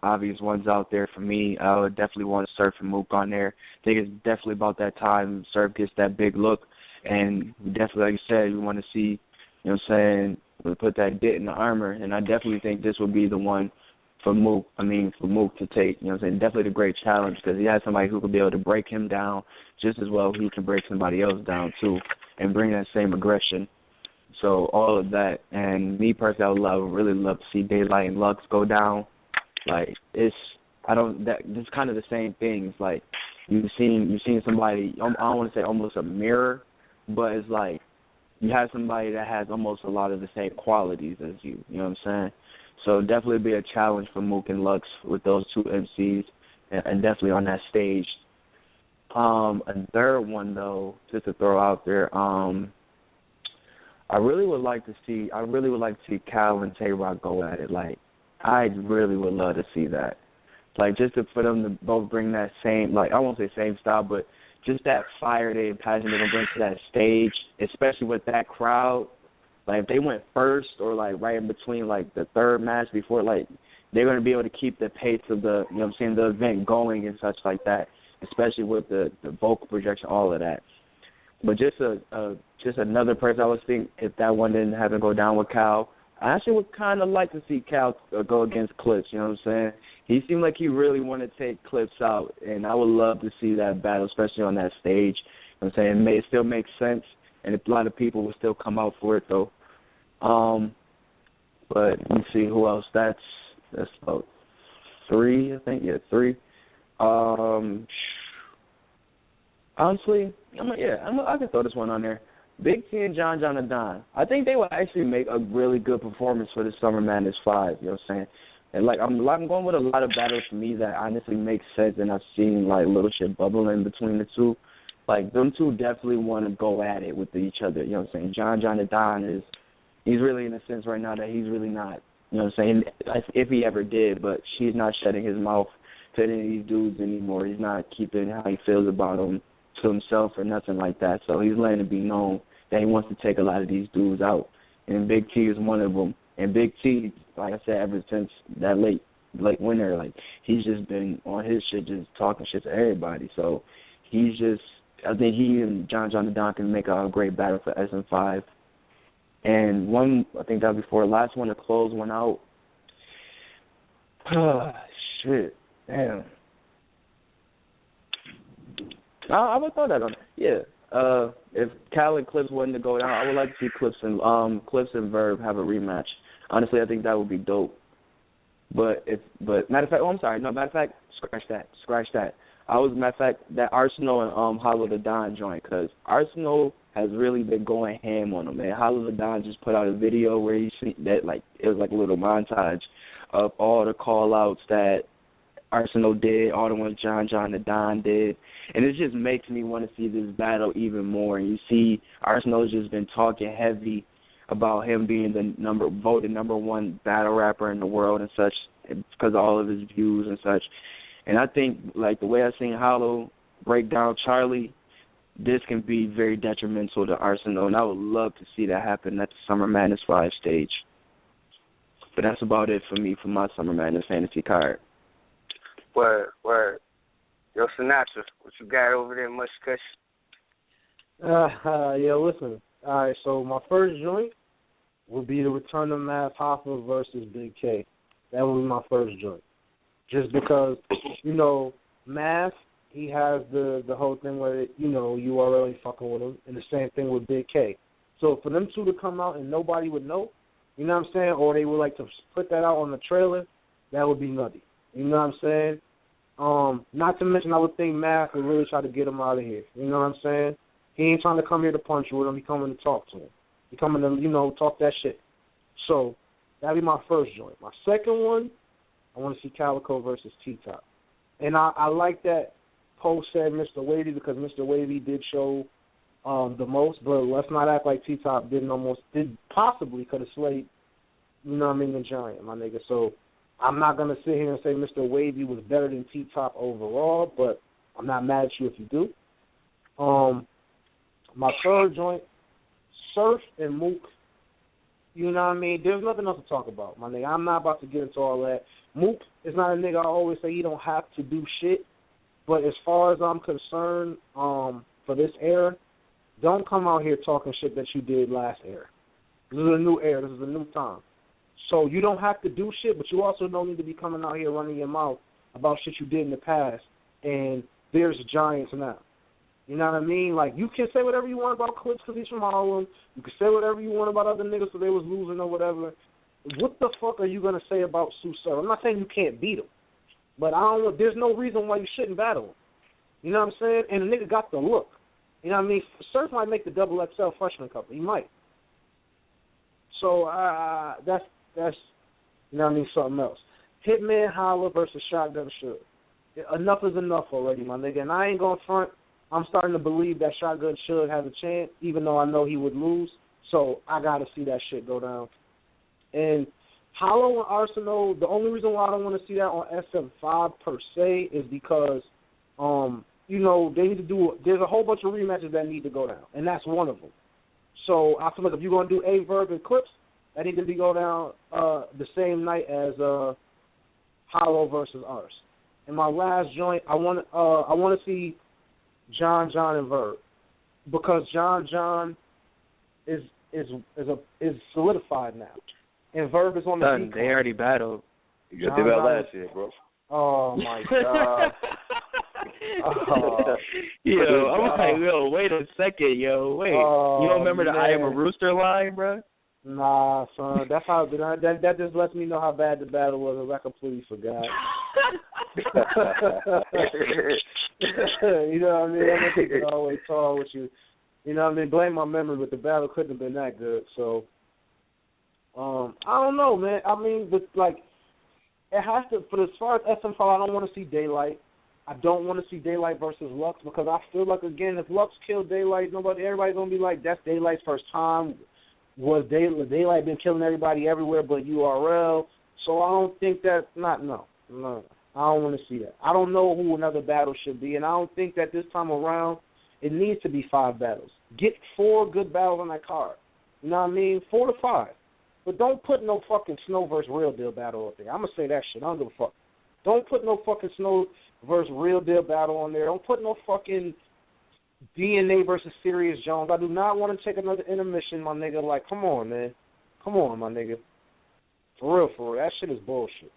obvious ones out there for me, I would definitely want Surf and Mook on there. I think it's definitely about that time Surf gets that big look, and definitely, like you said, we want to see, you know what I'm saying, we put that bit in the armor, and I definitely think this would be the one for Mook to take, you know what I'm saying, definitely the great challenge because he has somebody who could be able to break him down just as well as he can break somebody else down too and bring that same aggression. So all of that, and me personally, I would really love to see Daylight and Lux go down. Like it's kind of the same thing. It's like you've seen somebody. I don't want to say almost a mirror, but it's like you have somebody that has almost a lot of the same qualities as you. You know what I'm saying? So definitely be a challenge for Mook and Lux with those two MCs, and definitely on that stage. A third one though, just to throw out there, I really would like to see Cal and Tay-Rock go at it. Like, I really would love to see that. Like, just for them to both bring that same, like, I won't say same style, but just that fire they and passion they're going to bring to that stage, especially with that crowd. Like, if they went first or, like, right in between, like, the third match before, like, they're going to be able to keep the pace of the, you know what I'm saying, the event going and such like that, especially with the vocal projection, all of that. But just another person I was thinking, if that one didn't have to go down with Cal, I actually would kind of like to see Cal go against Clips, you know what I'm saying? He seemed like he really wanted to take Clips out, and I would love to see that battle, especially on that stage. You know what I'm saying? It still makes sense, and a lot of people will still come out for it, though. But let me see who else. That's about 3, I think. Yeah, 3. Honestly, I can throw this one on there. Big T and John and Don. I think they will actually make a really good performance for the Summer Madness 5, you know what I'm saying? And, like, I'm going with a lot of battles for me that honestly make sense, and I've seen, like, little shit bubbling between the two. Like, them two definitely want to go at it with each other, you know what I'm saying? John and Don he's really in a sense right now that he's really not, you know what I'm saying, if he ever did, but she's not shutting his mouth to any of these dudes anymore. He's not keeping how he feels about them to himself or nothing like that. So he's letting it be known that he wants to take a lot of these dudes out. And Big T is one of them. And Big T, like I said, ever since that late winter, like, he's just been on his shit, just talking shit to everybody. So I think he and John and Don can make a great battle for SM5. And one, I think that before the last one to close one out. Shit, damn. I would throw that on there. Yeah. If Cal and Clips wasn't to go down, I would like to see Clips and Verb have a rematch. Honestly, I think that would be dope. But matter of fact, scratch that. I was, matter of fact, that Arsenal and Hollow the Don joint, because Arsenal has really been going ham on him, man. Hollow the Don just put out a video where he see that, like, it was like a little montage of all the call-outs that Arsenal did, all the ones John the Don did, and it just makes me want to see this battle even more. And you see Arsenal's just been talking heavy about him being voted number one battle rapper in the world and such, because of all of his views and such. And I think, like, the way I seen Hollow break down Charlie, this can be very detrimental to Arsenal, and I would love to see that happen at the Summer Madness 5 stage. But that's about it for me for my Summer Madness fantasy card. Word. Yo, Sinatra, what you got over there, Mush Kush? Listen. All right, so my first joint would be the return of Math Hoffa versus Big K. That would be my first joint. Just because, Math, he has the whole thing where, URL ain't fucking with him, and the same thing with Big K. So for them two to come out and nobody would know, you know what I'm saying, or they would like to put that out on the trailer, that would be nutty. You know what I'm saying? Not to mention, I would think Math would really try to get him out of here. You know what I'm saying? He ain't trying to come here to punch with him. He coming to talk to him. He coming to, talk that shit. So that'd be my first joint. My second one, I want to see Calico versus T-Top. And I like that Poe said Mr. Wavy, because Mr. Wavy did show the most, but let's not act like T-Top possibly could have slayed, the Giant, my nigga. So I'm not going to sit here and say Mr. Wavy was better than T-Top overall, but I'm not mad at you if you do. My third joint, Surf and Mook. You know what I mean? There's nothing else to talk about, my nigga. I'm not about to get into all that. Mook is not a nigga I always say he don't have to do shit, but as far as I'm concerned, for this era, don't come out here talking shit that you did last era. This is a new era. This is a new time. So you don't have to do shit, but you also don't need to be coming out here running your mouth about shit you did in the past, and there's Giants now. You know what I mean? Like, you can say whatever you want about Clips because he's from Harlem. You can say whatever you want about other niggas because they was losing or whatever. What the fuck are you going to say about Sue Surf? I'm not saying you can't beat him, but there's no reason why you shouldn't battle him. You know what I'm saying? And the nigga got the look. You know what I mean? Surf might make the double XL freshman couple. He might. So that's you know what I mean, something else. Hitman Holla versus Shotgun Suge. Enough is enough already, my nigga. And I ain't going to front. I'm starting to believe that Shotgun Suge has a chance, even though I know he would lose. So I got to see that shit go down. And Hollow and Arsenal, the only reason why I don't want to see that on SM5 per se is because, they need to there's a whole bunch of rematches that need to go down, and that's one of them. So I feel like if you're going to do A-Verb and Clips, that need to go down the same night as Hollow versus Ars. And my last joint, I want to see John and Verb, because John is solidified now, and Verb is on the decline. They already battled. You got to battle last year, bro. Oh my God. Yo, I was like, wait a second, wait. You don't remember the I Am a Rooster line, bro? Nah, son. That's how that just lets me know how bad the battle was. I completely forgot. You know what I mean? I'm gonna take it all the way tall with you. You know what I mean? Blame my memory, but the battle couldn't have been that good. So, I don't know, man. I mean, but like, it has to. But as far as SM5, I don't want to see Daylight. I don't want to see Daylight versus Lux, because I feel like, again, if Lux killed Daylight, everybody's gonna be like, that's Daylight's first time. Was Daylight been killing everybody everywhere but URL? So I don't think that's no. I don't want to see that. I don't know who another battle should be, and I don't think that this time around it needs to be 5 battles. Get 4 good battles on that card. You know what I mean? 4 to 5. But don't put no fucking Snow versus Real Deal battle up there. I'm going to say that shit. I don't give a fuck. Don't put no fucking Snow versus Real Deal battle on there. Don't put no fucking DNA versus Sirius Jones. I do not want to take another intermission, my nigga. Like, come on, man. Come on, my nigga. For real. That shit is bullshit.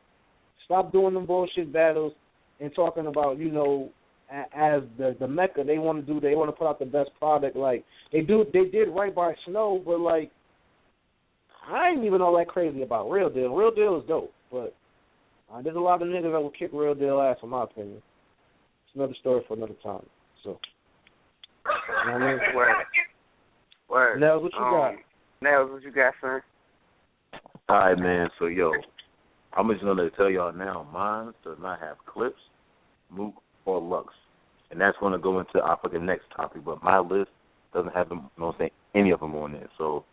Stop doing them bullshit battles and talking about, as the Mecca, they want to put out the best product. Like, they did right by Snow, but, like, I ain't even all that crazy about Real Deal. Real Deal is dope, but there's a lot of niggas that will kick Real Deal ass, in my opinion. it's another story for another time. So, you know what I mean? Word. Nels, what you got? Nels, what you got, son? All right, man. So, yo, I'm just going to tell y'all now, mine does not have Clips, Mook, or Lux. And that's going to go into our fucking next topic. But my list doesn't have them, you know what I'm saying, any of them on there. So,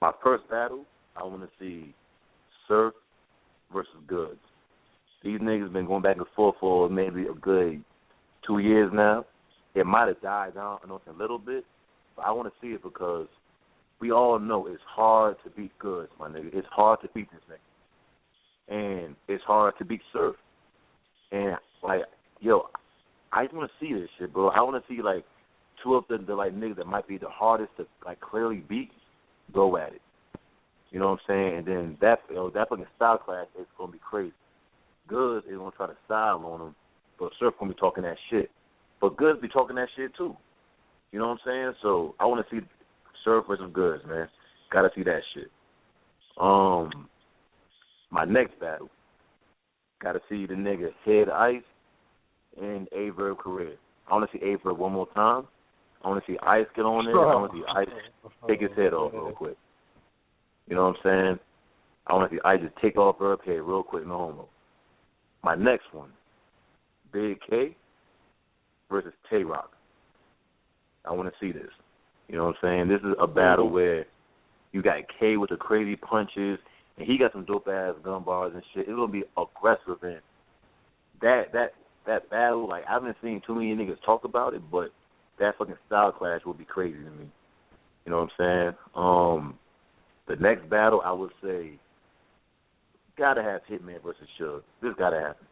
my first battle, I want to see Surf versus Goods. These niggas been going back and forth for maybe a good 2 years now. It might have died down a little bit, but I want to see it because we all know it's hard to beat Goods, my nigga. It's hard to beat this nigga. And it's hard to beat Surf. And, like, yo, I just want to see this shit, bro. I want to see, like, two of the like, niggas that might be the hardest to, like, clearly beat go at it. You know what I'm saying? And then that fucking style clash is going to be crazy. Goods is going to try to style on them, but Surf going to be talking that shit. But Goods be talking that shit, too. You know what I'm saying? So I want to see Surf versus Goods, man. Got to see that shit. My next battle, got to see the nigga Head Ice and A-Verb Career. I want to see A-Verb one more time. I want to see Ice get on there. I want to see Ice take his head off real quick. You know what I'm saying? I want to see Ice just take off Verb head real quick, no homo. My next one, Big K versus Tay-Rock. I want to see this. You know what I'm saying? This is a battle where you got K with the crazy punches, and he got some dope-ass gun bars and shit. It's going to be aggressive. And that battle, like, I haven't seen too many niggas talk about it, but that fucking style clash will be crazy to me. You know what I'm saying? The next battle, I would say, gotta have Hitman versus Suge. This gotta happen.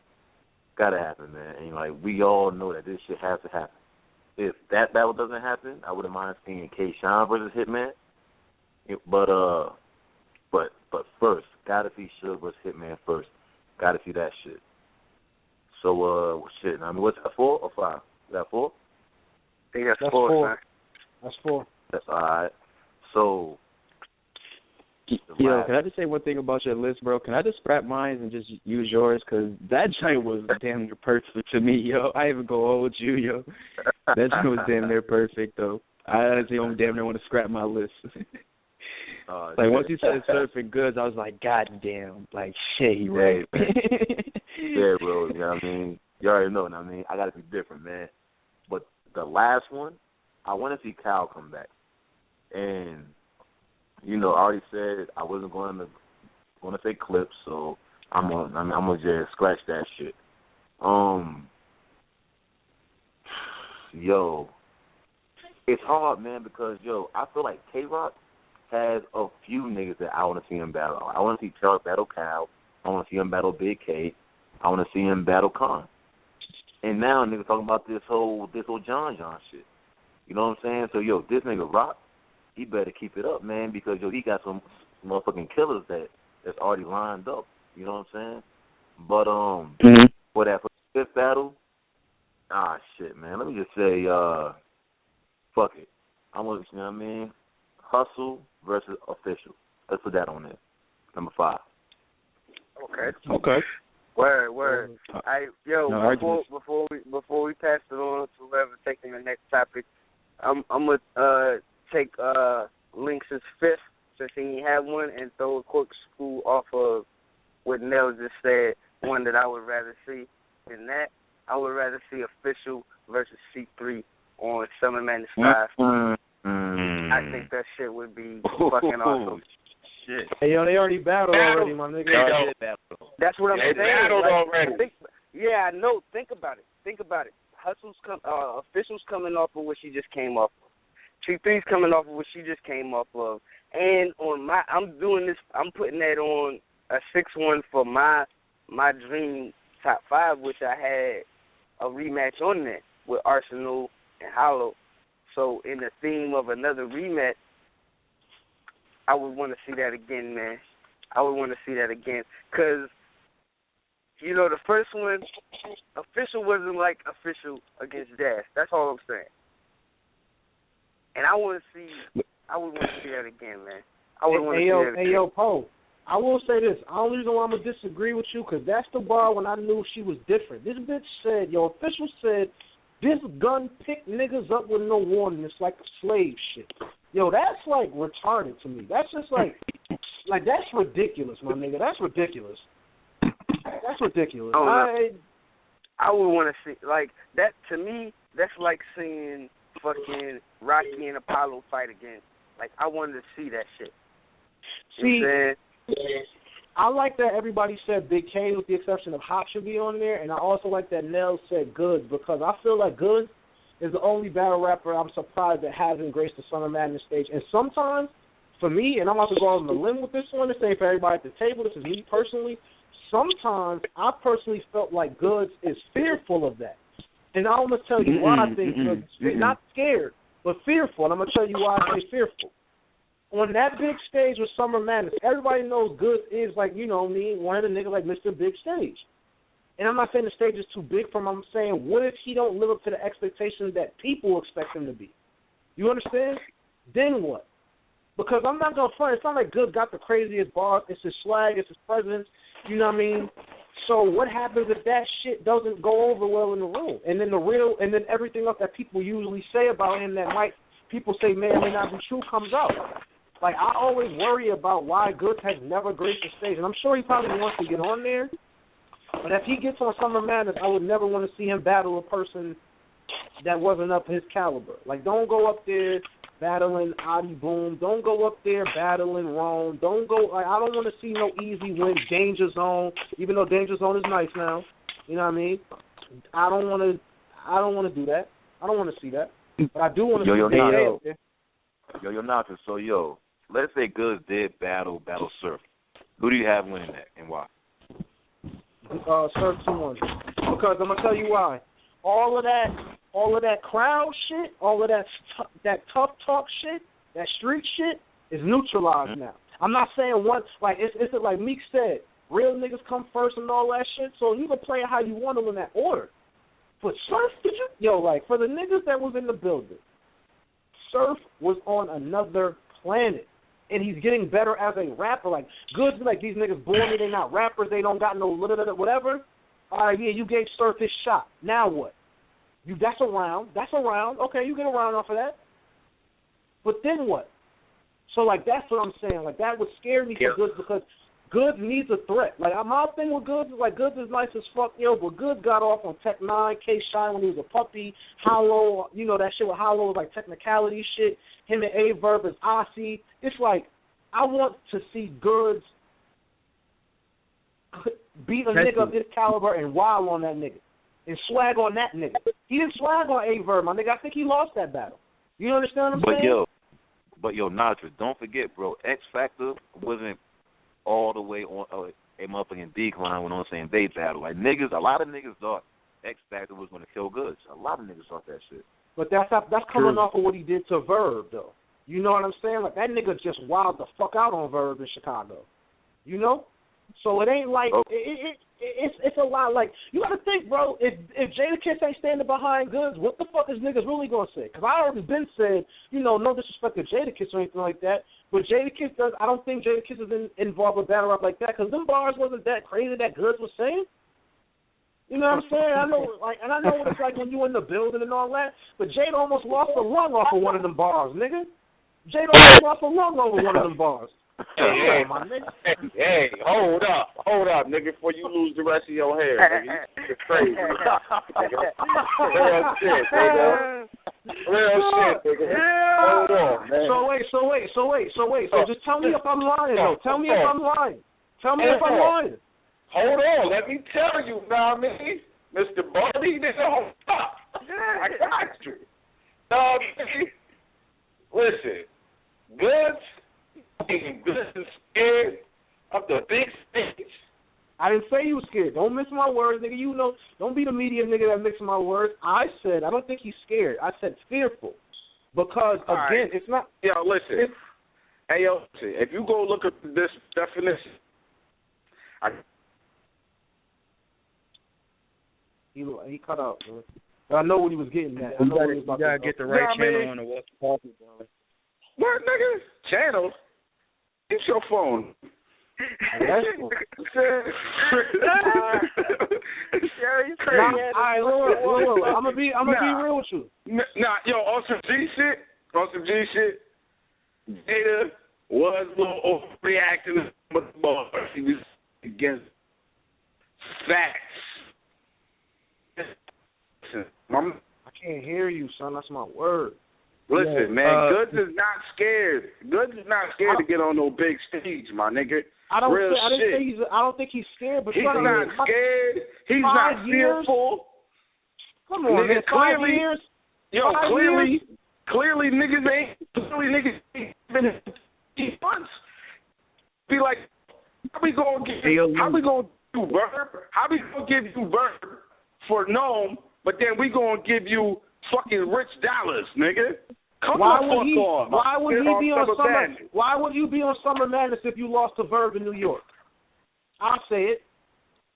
Gotta happen, man. And, like, we all know that this shit has to happen. If that battle doesn't happen, I wouldn't mind seeing K-Shine versus Hitman. But first, gotta see Suge versus Hitman first. Gotta see that shit. So, shit. I mean, what's that, 4 or 5? Is that 4? I think that's 4, man. That's 4. That's all right. So, yo, can I just say one thing about your list, bro? Can I just scrap mine and just use yours? Because that joint was damn near perfect to me, yo. I even go hold you, yo. That joint was damn near perfect, though. I honestly don't damn near want to scrap my list. Like, once you said Surf and Goods, I was like, God damn. Like, shit, he right. Yeah, bro. You know what I mean? You already know what I mean. I got to be different, man. But the last one, I want to see Cal come back. And, you know, I already said I wasn't going to say Clips, so I'm gonna just scratch that shit. Yo, it's hard, man, because I feel like Tay-Rock has a few niggas that I want to see him battle. I want to see Charles battle Cal. I want to see him battle Big K. I want to see him battle Khan. And now niggas talking about this whole John shit. You know what I'm saying? So this nigga Rock, he better keep it up, man, because he got some motherfucking killers that's already lined up. You know what I'm saying? But for the fifth battle, shit, man. Let me just say, fuck it. I'm gonna, you know what I mean? Hustle versus Official. Let's put that on there. Number 5. Okay. Word. Before we pass it on to whoever taking the next topic, I'm gonna take Lynx's 5th since he didn't have one and throw a corkscrew off of what Nell just said. One that I would rather see than that. I would rather see Official versus C3 on Summer Madness 5. I think that shit would be fucking awesome. Shit. Hey, yo, they already battled already, my nigga. That's what I'm saying. They battled already. I know. Think about it. Official's coming off of what she just came off of. C3's coming off of what she just came off of. And I'm putting that on a 6-1 for my dream top 5, which I had a rematch on that with Arsenal and Hollow. So in the theme of another rematch, I would want to see that again, man. I would want to see that again. Because, the first one, Official wasn't like Official against Dash. That's all I'm saying. And I would want to see that again, man. I would want to see that again. Hey, yo, Poe. I will say this. The only reason why I'm going to disagree with you, because that's the bar when I knew she was different. This bitch said, official said, this gun picked niggas up with no warning. It's like a slave shit. That's like retarded to me. That's just like that's ridiculous, my nigga. That's ridiculous. That's ridiculous. I would want to see, like, that, to me, that's like seeing fucking Rocky and Apollo fight again. Like, I wanted to see that shit. See, I like that everybody said Big K with the exception of Hhrt should be on there, and I also like that Nell said Goods, because I feel like Goods is the only battle rapper I'm surprised that hasn't graced the Summer Madness stage. And sometimes, for me, and I'm about to go on the limb with this one, this ain't for everybody at the table, this is me personally, sometimes I personally felt like Goods is fearful of that. And I'm going to tell you why I think, not scared, but fearful, and I'm going to tell you why I say fearful. On that big stage with Summer Madness, everybody knows Goods is, like, one of the niggas like Mr. Big Stage. And I'm not saying the stage is too big for him. I'm saying, what if he don't live up to the expectations that people expect him to be? You understand? Then what? Because I'm not going to front. It's not like Goods got the craziest bars. It's his swag. It's his presence. You know what I mean? So what happens if that shit doesn't go over well in the room? And then everything else that people usually say about him that people say may or may not be true comes out. Like, I always worry about why Goods has never graced the stage. And I'm sure he probably wants to get on there. But if he gets on Summer Madness, I would never want to see him battle a person that wasn't up his caliber. Like, don't go up there battling Adi Boom. Don't go up there battling Rome. Don't go. Like, I don't want to see no easy win. Danger Zone, even though Danger Zone is nice now. You know what I mean? I don't want to do that. I don't want to see that. But I do want to see that. Nata. So, let's say Goods did battle Surf. Who do you have winning that, and why? Surf 2-1. Because I'm gonna tell you why. All of that crowd shit, all of that tough talk shit, that street shit is neutralized now. I'm not saying it's like Meek said, real niggas come first and all that shit. So you can play it how you want them in that order. But Surf, for the niggas that was in the building, Surf was on another planet. And he's getting better as a rapper. Like, Goods, like, these niggas born me, they not rappers, they don't got no whatever. All right, yeah, you gave Surf his shot. Now what? That's a round. Okay, you get a round off of that. But then what? So, like, that's what I'm saying. Like, that would scare me for Goods, because Goods needs a threat. Like, my thing with Goods is, like, Goods is nice as fuck, but Goods got off on Tech 9, K-Shine when he was a puppy, Hollow, that shit with Hollow was, like, technicality shit. Him and A-Verb is Aussie. It's like, I want to see Goods beat a nigga of his caliber and wild on that nigga. And swag on that nigga. He didn't swag on A-Verb, my nigga. I think he lost that battle. You understand what I'm saying? But Natra, don't forget, bro, X Factor wasn't all the way on a motherfucking decline when I'm saying they battle. Like, a lot of niggas thought X Factor was going to kill Goods. A lot of niggas thought that shit. But that's coming off of what he did to Verb, though. You know what I'm saying? Like, that nigga just wilded the fuck out on Verb in Chicago. You know? So it ain't like it's a lot. Like, you got to think, bro. If Jadakiss ain't standing behind Goods, what the fuck is niggas really gonna say? Because I already been said, no disrespect to Jadakiss or anything like that. But Jadakiss does. I don't think Jadakiss is involved with battle rap like that, because them bars wasn't that crazy that Goods was saying. You know what I'm saying? I know what it's like when you in the building and all that. But Jade almost lost a lung off of one of them bars, nigga. Jade almost lost a lung over one of them bars. Hey, hold up, nigga, before you lose the rest of your hair, nigga. It's crazy. Real shit, nigga. Hold on, man. So just tell me if I'm lying, though. Tell me if I'm lying. Hold on, let me tell you, now, man. Mr. Barbie, nigga, hold up. I got you. Listen, Goods is scared of the big stage. I didn't say you was scared. Don't miss my words, nigga. Don't be the media nigga that mixes my words. I said I don't think he's scared. I said fearful. Because, again, it's not... Listen. If you go look at this definition... He cut out, man. I know what he was getting at. You gotta get the right channel on the walkie-talkie, bro. What, nigga? Channel? Get your phone. I'm gonna be real with you. Nah, yo, on some G shit, Jada was a little overreacting to the ball. He was against facts. I can't hear you, son. That's my word. Listen, man, Goods is not scared. Goods is not scared to get on no big stage, my nigga. I don't think he's scared, but he's not scared. He's not fearful. Come on, nigga, man. 5 years. Yo, clearly niggas ain't been in months. Be like, how we gonna give you Bird? How we gonna give you Bird for Gnome, but then we gonna give you fucking Rich Dollars, nigga? Why would you be on Summer Madness if you lost to Verb in New York? I'll say it.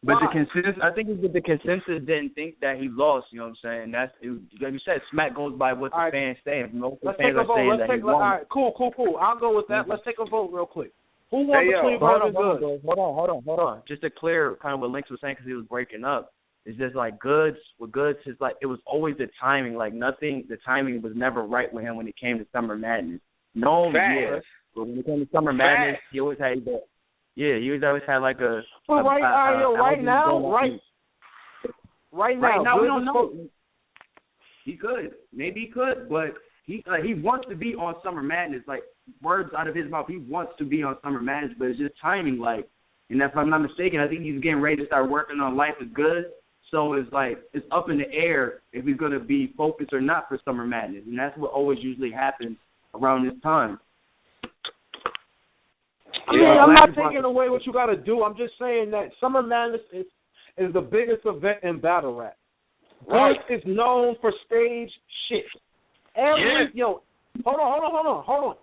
But the consensus, I think the consensus didn't think that he lost. You know what I'm saying? Like you said, smack goes by what the fans say. Most of the fans are saying that he won. All right, cool. I'll go with that. Let's take a vote real quick. Who won between Verb and Goods? Hold on. Just to clear kind of what Lynx was saying because he was breaking up. It's just like Goods, it's like it was always the timing. Like the timing was never right with him when it came to Summer Madness. No, yeah. But when it came to Summer Madness, he always had he always had like a. Well, right now, we don't know. He could, maybe he could, but he wants to be on Summer Madness. Like words out of his mouth, he wants to be on Summer Madness, but it's just timing. Like, and if I'm not mistaken, I think he's getting ready to start working on Life is Good. So it's like it's up in the air if he's going to be focused or not for Summer Madness, and that's what always usually happens around this time. I mean, I'm not taking away what you got to do. I'm just saying that Summer Madness is the biggest event in battle rap. Goods is known for stage shit. Hold on.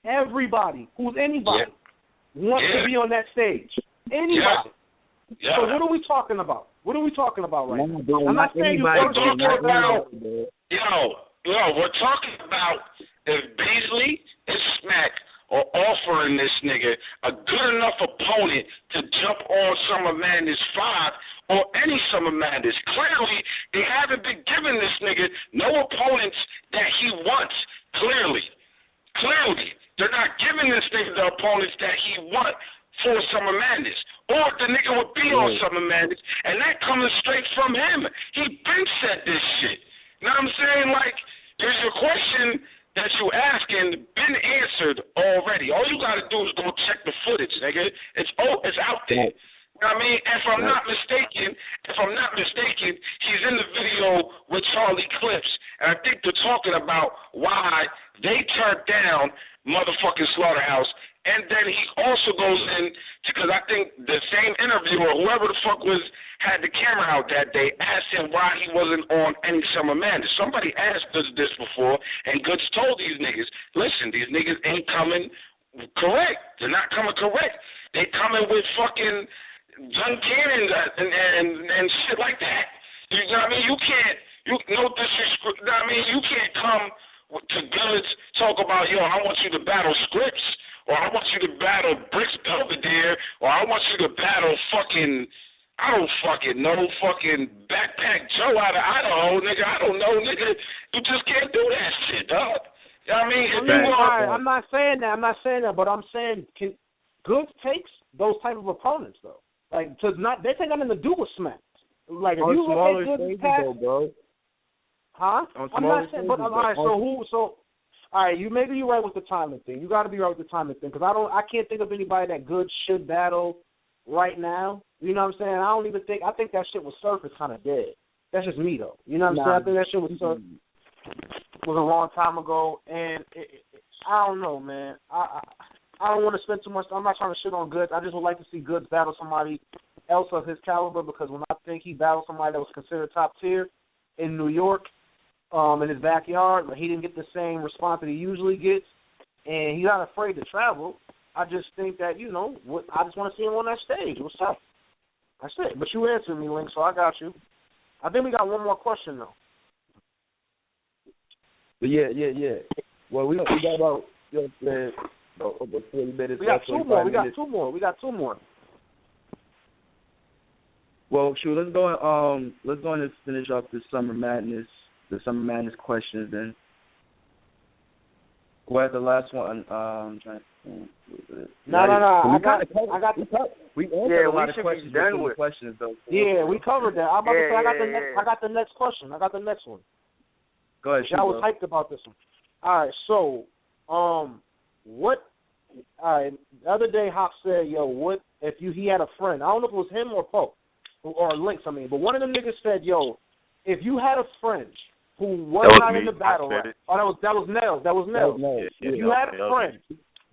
Everybody who's anybody wants to be on that stage. Anybody. Yeah. So what are we talking about? What are we talking about right now? I'm not saying we're talking about we're talking about if Beasley and Smack are offering this nigga a good enough opponent to jump on Summer Madness 5 or any Summer Madness. Clearly, they haven't been giving this nigga no opponents that he wants. Clearly. They're not giving this nigga the opponents that he wants for Summer Madness. Or the nigga would be on Summer Madness, and that coming straight from him. He been said this shit. You know what I'm saying? Like, there's your question that you asking been answered already. All you gotta do is go check the footage, nigga. It's out there. You know what I mean? If I'm not mistaken, he's in the video with Charlie Clips, and I think they're talking about why they turned down motherfucking Slaughterhouse. And then he also goes in, because I think the same interviewer, whoever the fuck had the camera out that day, asked him why he wasn't on any Summer Madness. Somebody asked Goods this before, and Goods told these niggas, listen, these niggas ain't coming correct. They're not coming correct. They coming with fucking gun cannons and shit like that. You know what I mean? No disrespect. You know what I mean? You can't come to Goods, talk about, I want you to battle Scripts. Or I want you to battle Bricks Belvedere, or I want you to battle I don't fucking know, Backpack Joe out of Idaho, nigga. I don't know, nigga. You just can't do that shit, dog. You know what I mean? I'm not saying that, but I'm saying Goods takes those type of opponents, though. Like, they ain't got nothing to do with Smack. Like, if you look at Goods past, bro. Huh? I'm not saying, but all right. All right, maybe you're right with the timing thing. You got to be right with the timing thing because I can't think of anybody that Goods should battle right now. You know what I'm saying? I think that shit was surface kind of dead. That's just me though. You know what I'm saying? I think that shit was a long time ago, and I don't know, man. I don't want to spend too much. I'm not trying to shit on Goods. I just would like to see Goods battle somebody else of his caliber because when I think he battled somebody that was considered top tier in New York. In his backyard, but he didn't get the same response that he usually gets, and he's not afraid to travel. I just think that, I just want to see him on that stage. What's up? That's it. But you answered me, Link, so I got you. I think we got one more question, though. Yeah. Well, we got about So over 40 minutes. We got 2 more. Minutes. We got two more. Well, shoot, let's go and finish off the Summer Madness questions then. What the last one? No. We answered a lot of questions. Done with questions though. Yeah, we covered that. I'm about to say I got the next question. I got the next one. Go ahead. I was hyped about this one. All right, so what? All right, the other day Hop said, "Yo, what if he had a friend? I don't know if it was him or Pope or Lynx. I mean, but one of them niggas said, "Yo, if you had a friend who was not in the battle rap, that was Nels. If you had a friend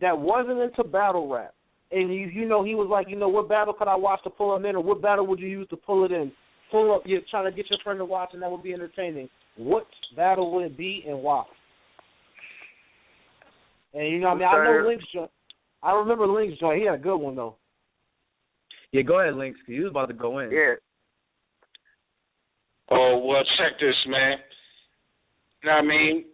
that wasn't into battle rap, and you know he was like, what battle could I watch to pull him in, or what battle would you use to pull it in? Pull up, you're trying to get your friend to watch, and that would be entertaining. What battle would it be and why?" And I know Link's joint. I remember Link's joint. He had a good one though. Yeah, go ahead, Lynx, because he was about to go in. Yeah. Oh, well, check this, man. You know what I mean?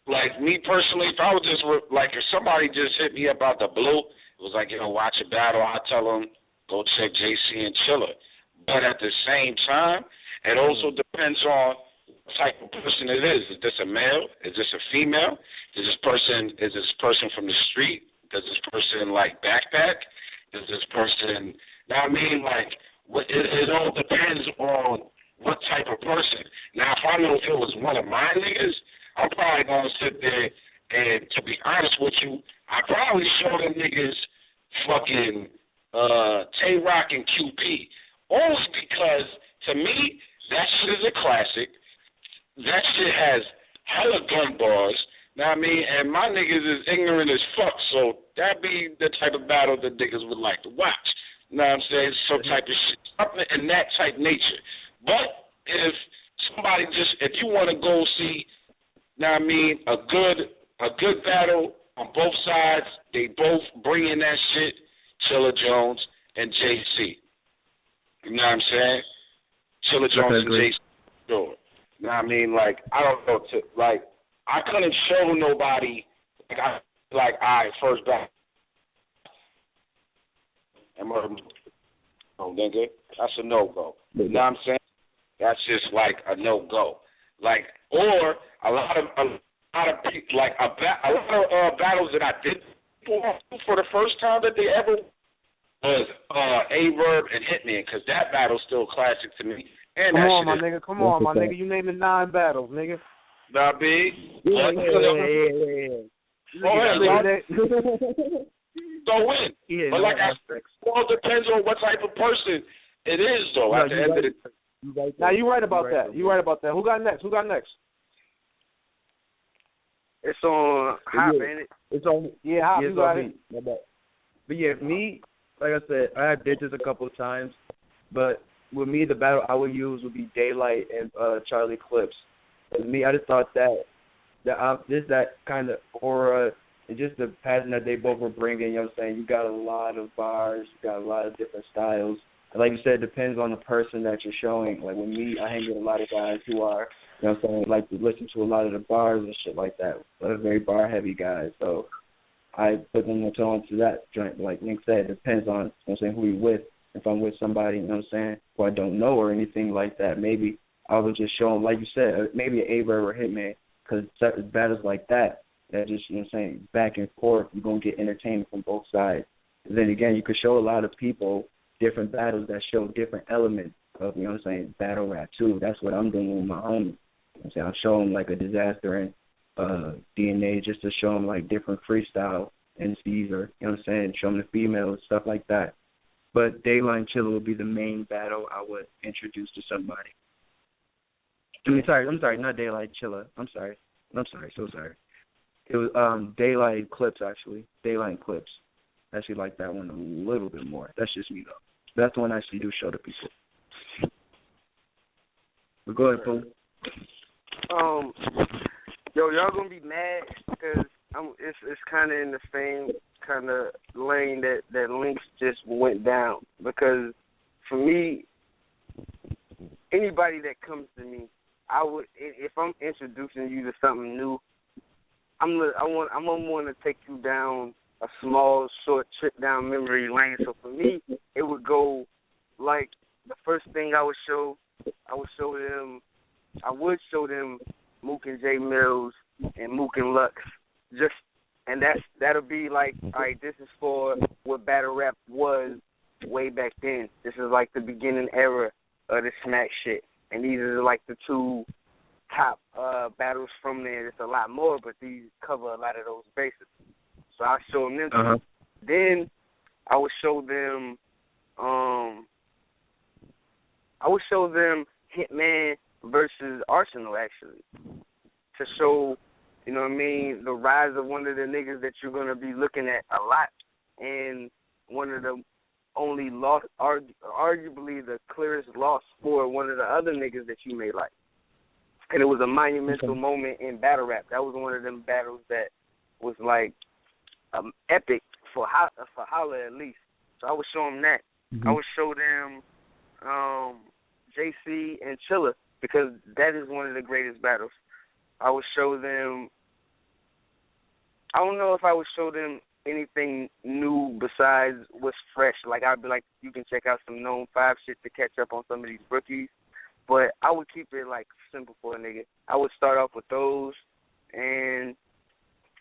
Like, me personally, if I was just, if somebody just hit me up out the blue, it was like, watch a battle, I tell them, go check JC and Chiller. But at the same time, it also depends on what type of person it is. Is this a male? Is this a female? Is this person from the street? Does this person like backpack? Is this person, it all depends on what type of person. Now, if I know if it was one of my niggas, I'm probably going to sit there and, to be honest with you, I probably show them niggas fucking Tay-Rock and QP. Only because, to me, that shit is a classic. That shit has hella gun bars. Know what I mean? And my niggas is ignorant as fuck, so that be the type of battle that niggas would like to watch. You know what I'm saying? Some type of shit, something in that type nature. But if somebody if you want to go see, know what I mean, a good battle on both sides, they both bring in that shit, Chilla Jones and JC. You know what I'm saying? Chilla Jones and JC. Sure. You know what I mean? I don't know, I couldn't show nobody, first battle. Nigga, that's a no-go. You know what I'm saying? That's just a no-go. Or a lot of battles that I did for the first time that they ever was A-Verb and Hitman, because that battle's still classic to me. And Come on, my nigga. You naming 9 battles, nigga. Nah, big. Yeah. Go in. Yeah, but I said, it all depends on what type of person it is, though. At the end of the day. Now you're right about that. You're right about that. Who got next? It's on Hop, ain't it? It's on. Yeah, Hop. You got it. But yeah, me, like I said, I did this a couple of times, but with me, the battle I would use would be Daylight and Charlie Clips. And me, I just thought that kind of aura and just the pattern that they both were bringing. You know what I'm saying? You got a lot of bars, you got a lot of different styles. And like you said, it depends on the person that you're showing. Like with me, I hang with a lot of guys who are, you know what I'm saying, like to listen to a lot of the bars and shit like that. A lot of very bar heavy guys. So I put them onto that joint. Like Nick said, it depends on, you know what I'm saying, who you're with. If I'm with somebody, you know what I'm saying, who I don't know or anything like that, maybe I would just show them, like you said, maybe an A-Verb or Hitman, because battles like that just, you know what I'm saying, back and forth, you're going to get entertainment from both sides. And then again, you could show a lot of people different battles that show different elements of, you know what I'm saying, battle rap too. That's what I'm doing with my homies. You know what I'm saying, I'll show them like a Disaster and DNA just to show them like different freestyle MCs or, you know what I'm saying, show them the females, stuff like that. But Daylight and Chiller would be the main battle I would introduce to somebody. I'm sorry, not Daylight, Chiller. I'm sorry, so sorry. It was Daylight and Clips, actually. Daylight and Clips. I actually like that one a little bit more. That's just me, though. That's the one I actually do show to people. But go ahead, Boom. Y'all gonna be mad because it's kind of in the same kind of lane that Lynx just went down. Because for me, anybody that comes to me, I would, if I'm introducing you to something new, I'm gonna want to take you down a small, short trip down memory lane. So for me, it would go like the first thing I would show them Mook and J Mills and Mook and Lux. That'll be like, all right, this is for what battle rap was way back then. This is like the beginning era of the smack shit. And these are like the two top battles from there. There's a lot more, but these cover a lot of those bases. So I'll show them them. Then I would show them Hitman versus Arsenal, actually, to show, you know what I mean, the rise of one of the niggas that you're going to be looking at a lot, and one of the only loss, arguably the clearest loss for one of the other niggas that you may like. And it was a monumental moment in battle rap. That was one of them battles that was like epic for Holla at least. So I would show them that. I would show them JC and Chilla, because that is one of the greatest battles. I would show them, I don't know if I would show them anything new besides what's fresh. Like, I'd be like, you can check out some known 5 shit to catch up on some of these rookies. But I would keep it, like, simple for a nigga. I would start off with those, and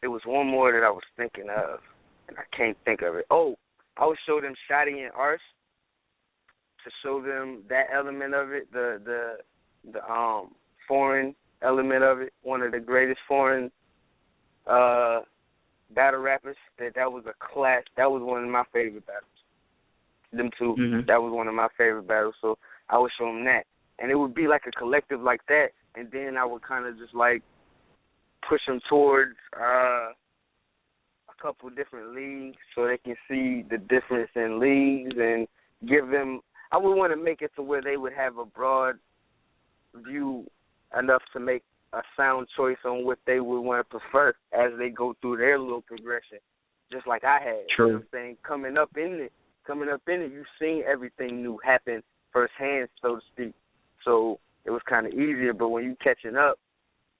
there was one more that I was thinking of, and I can't think of it. Oh, I would show them Shotty and Ars, to show them that element of it, the foreign element of it, one of the greatest foreign battle rappers. That was a class. That was one of my favorite battles. Them two, that was one of my favorite battles. So I would show them that. And it would be like a collective like that, and then I would kind of just like push them towards a couple different leagues so they can see the difference in leagues, and give them, I would want to make it to where they would have a broad view enough to make a sound choice on what they would want to prefer as they go through their little progression, just like I had. True. You know what I'm saying? Coming up in it, you've seen everything new happen firsthand, so to speak. So it was kind of easier, but when you catching up,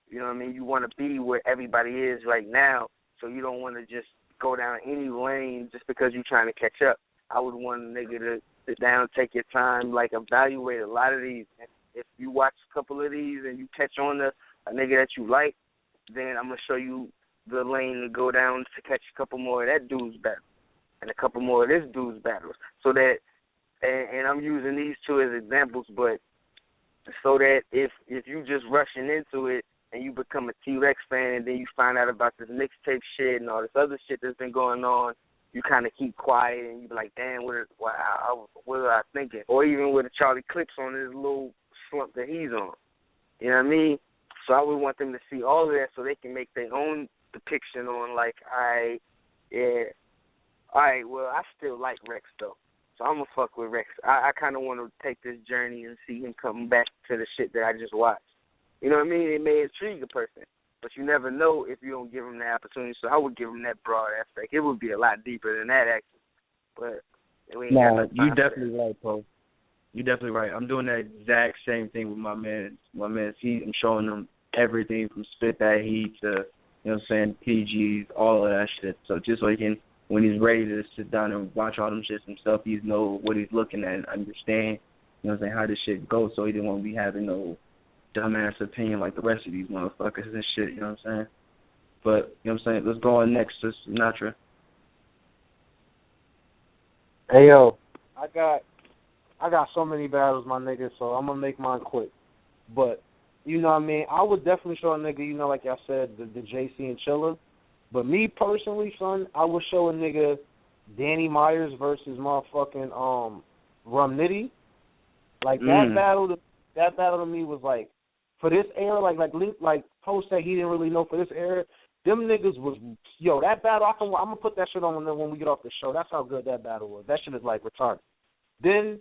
you know what I mean, you want to be where everybody is right now, so you don't want to just go down any lane just because you're trying to catch up. I would want a nigga to sit down, take your time, like evaluate a lot of these. If you watch a couple of these and you catch on to a nigga that you like, then I'm going to show you the lane to go down to catch a couple more of that dude's battle and a couple more of this dude's battles. So that, and I'm using these two as examples, but so that if you just rushing into it and you become a T-Rex fan and then you find out about this mixtape shit and all this other shit that's been going on, you kind of keep quiet and you be like, damn, what was I thinking? Or even with Charlie Clips on this little slump that he's on. You know what I mean? So I would want them to see all of that so they can make their own depiction on, like, all right, well, I still like Rex, though. So I'm going to fuck with Rex. I kind of want to take this journey and see him come back to the shit that I just watched. You know what I mean? It may intrigue a person, but you never know if you don't give him the opportunity. So I would give him that broad aspect. It would be a lot deeper than that, actually. But we ain't got no you definitely right, Poe. You're definitely right. I'm doing that exact same thing with my man. I'm showing him everything from Spit That Heat to, you know what I'm saying, PGs, all of that shit. So just so he can, when he's ready to sit down and watch all them shits himself, he know what he's looking at and understand, you know what I'm saying, how this shit goes, so he didn't want to be having no dumbass opinion like the rest of these motherfuckers and shit, you know what I'm saying? But, you know what I'm saying, let's go on next to Sinatra. Hey, yo, I got so many battles, my nigga, so I'm going to make mine quick. But, you know what I mean, I would definitely show a nigga, you know, like I said, the JC and Chilla. But me personally, son, I would show a nigga Danny Myers versus motherfucking Rum Nitty. Like that battle to me was like, for this era, like Post said he didn't really know for this era, them niggas was, that battle, I'm gonna put that shit on when we get off the show. That's how good that battle was. That shit is like retarded. Then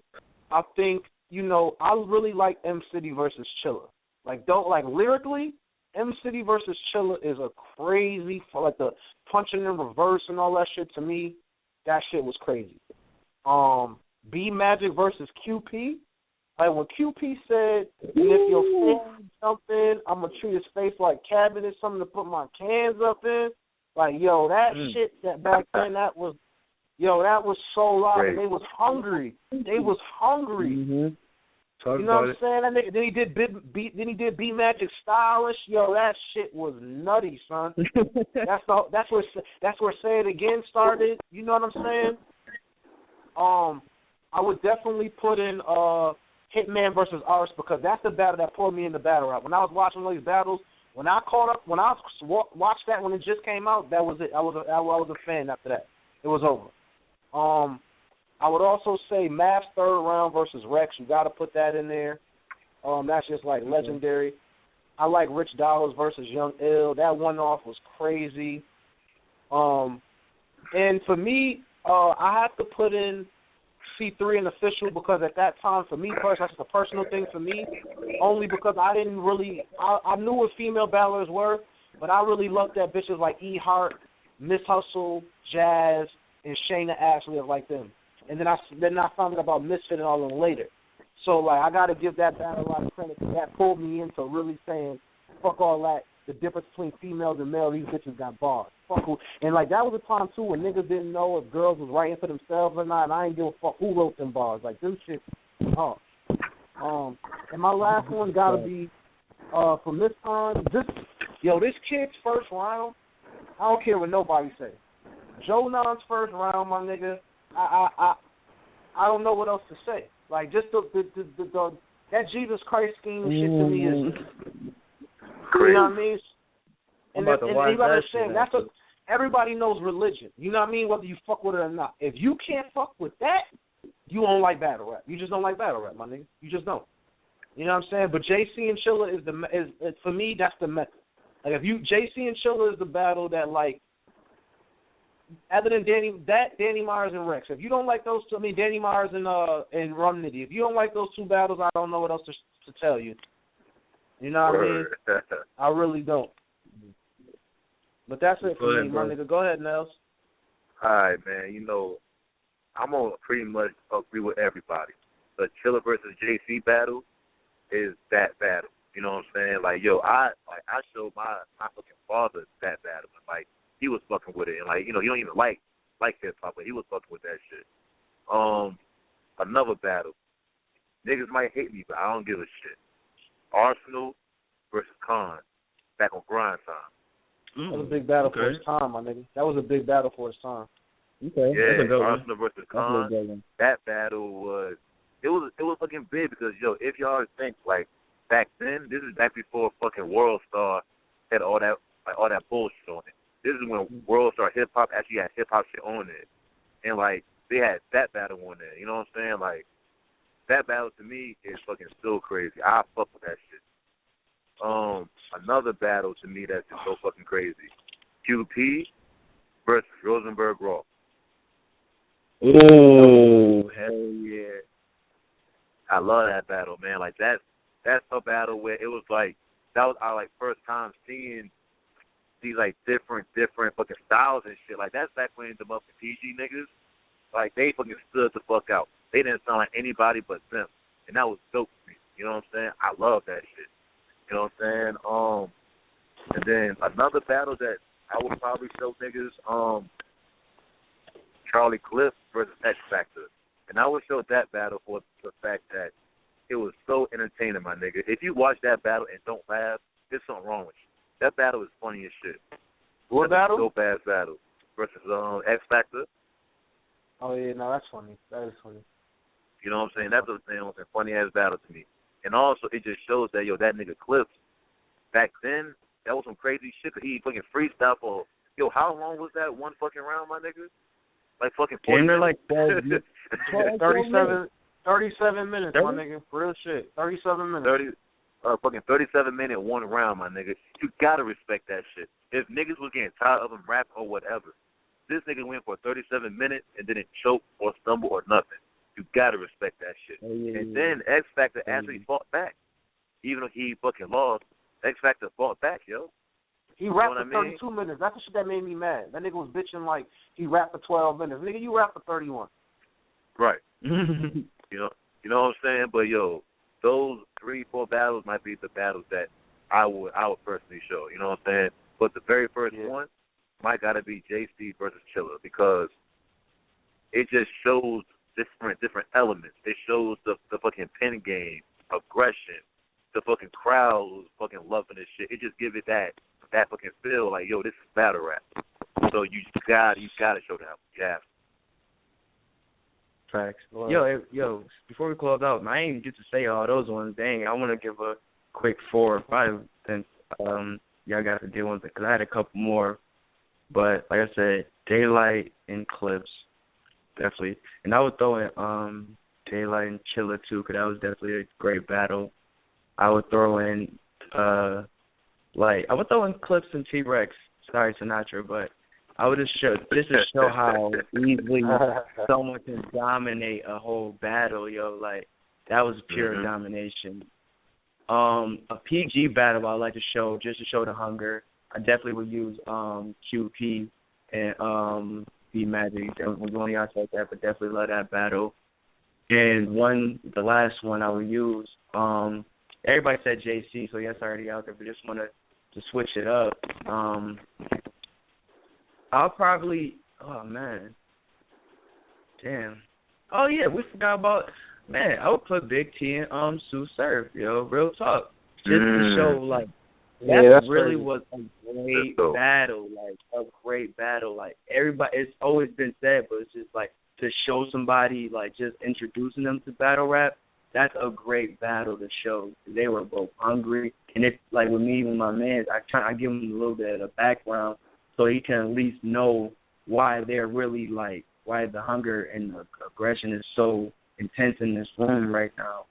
I think, I really like M City versus Chilla. Lyrically, M City versus Chilla is a crazy, like the punching in reverse and all that shit. To me, that shit was crazy. B Magic versus QP, Like when QP said, and if your fan jump in, I'm going to treat his face like cabinet, something to put my cans up in. Like, yo, that shit that back then, that was so loud. And they was hungry. They was hungry. Mm-hmm. You know what I'm saying? Then he did B Magic Stylish. Yo, that shit was nutty, son. That's where Say It Again started. You know what I'm saying? I would definitely put in Hitman versus Arts because that's the battle that pulled me into battle rap. When I was watching all these battles, when I watched that when it just came out, that was it. I was a fan after that. It was over. I would also say Mav's third round versus Rex. You got to put that in there. That's just like legendary. I like Rich Dollars versus Young Ill. That one off was crazy. And for me, I have to put in C3 and Official because at that time, for me personally, that's just a personal thing for me, only because I didn't really, I knew what female battlers were, but I really looked at bitches like Hhrt, Miss Hustle, Jazz, and Shayna Ashley like them. And then I found out about Misfit and all of them later. So, like, I got to give that battle a lot of credit because that pulled me into really saying, fuck all that, the difference between females and males, these bitches got bars. Fuck who. And, like, that was a time, too, when niggas didn't know if girls was writing for themselves or not, and I ain't give a fuck who wrote them bars. Like, them shit, and my last one got to be, from this time, this kid's first round, I don't care what nobody say. Joe Non's first round, my nigga, I don't know what else to say. Like, just that Jesus Christ scheme shit to me is, you know what I mean? And you gotta understand, everybody knows religion. You know what I mean? Whether you fuck with it or not. If you can't fuck with that, you don't like battle rap. You just don't like battle rap, my nigga. You just don't. You know what I'm saying? But JC and Chilla is for me, that's the method. Like, JC and Chilla is the battle that, like, other than Danny Myers and Rex. If you don't like those two, Danny Myers and Rum Nitty. If you don't like those two battles, I don't know what else to tell you. You know what I mean? I really don't. But that's it for me, my nigga. Go ahead, Nels. All right, man. You know, I'm gonna pretty much agree with everybody. The Chilla versus JC battle is that battle. You know what I'm saying? Like, yo, I showed my fucking father that battle, and like, he was fucking with it, and like, you know, he don't even like hip hop, but he was fucking with that shit. Another battle. Niggas might hate me, but I don't give a shit. Arsenal versus Khan, back on grind time. That was a big battle for his time, my nigga. That was a big battle for his time. Okay. Yeah, Arsenal versus Khan. That battle was fucking big because, yo, if y'all think, like, back then, this is back before fucking World Star had all that bullshit on it. This is when World Star Hip Hop actually had hip hop shit on it. And, like, they had that battle on there. You know what I'm saying? Like, that battle to me is fucking still crazy. I fuck with that shit. Another battle to me that's just so fucking crazy. QP versus Rosenberg Raw. Oh, hell yeah. I love that battle, man. Like, that's a battle where it was like, that was our, like, first time seeing these, like, different fucking styles and shit. Like, that's back when the motherfucking PG niggas, like, they fucking stood the fuck out. They didn't sound like anybody but them. And that was dope for me. You know what I'm saying? I love that shit. You know what I'm saying? And then another battle that I would probably show niggas, Charlie Cliff versus X Factor. And I would show that battle for the fact that it was so entertaining, my nigga. If you watch that battle and don't laugh, there's something wrong with you. That battle is funny as shit. What battle? Dope-ass battle versus X Factor. Oh, yeah, no, that's funny. That is funny. You know what I'm saying? That's what I'm saying. It was a funny-ass battle to me. And also, it just shows that, yo, that nigga Cliff, back then, that was some crazy shit. He fucking freestyle for, yo, how long was that one fucking round, my nigga? Like fucking 40 minutes. Like 12 minutes. 37 minutes, my nigga. Real shit. 37 minutes. Fucking 37-minute one round, my nigga. You gotta respect that shit. If niggas was getting tired of him rap or whatever, this nigga went for 37 minutes and didn't choke or stumble or nothing. You gotta respect that shit. And then X Factor actually fought back. Even though he fucking lost, X Factor fought back, yo. He rapped for 32 minutes. That's the shit that made me mad. That nigga was bitching like he rapped for 12 minutes. Nigga, you rapped for 31. Right. You You know what I'm saying? But yo, those 3-4 battles might be the battles that I would personally show. You know what I'm saying? But the very first one might gotta be JC versus Chilla, because it just shows different elements. It shows the fucking pen game, aggression, the fucking crowd who's fucking loving this shit. It just gives it that fucking feel like, yo, this is battle rap. So you gotta show that. Yeah. Facts. Yo, before we close out, I ain't get to say all those ones. Dang, I want to give a quick 4 or 5 since y'all got to deal with it, because I had a couple more. But like I said, Daylight and Clips, definitely. And I would throw in Daylight and Chilla too, because that was definitely a great battle. I would throw in Clips and T-Rex. Sorry, Sinatra, but I would just show how easily someone can dominate a whole battle, yo. Like, that was pure domination. A PG battle I like to show, just to show the hunger. I definitely would use QP and B Magic. We're only out like that, but definitely love that battle. And the last one I would use, everybody said JC, so yes, already out there, but just want to switch it up. I'll probably, damn. Oh, yeah, we forgot about, I would put Big T and Sue Surf, yo, real talk. Just to show, like, that really was a great battle, like, everybody, it's always been said, but it's just, like, to show somebody, like, just introducing them to battle rap, that's a great battle to show. They were both hungry, and if, like, with me and my man, I give him a little bit of the background, so he can at least know why they're really, like, why the hunger and the aggression is so intense in this room right now.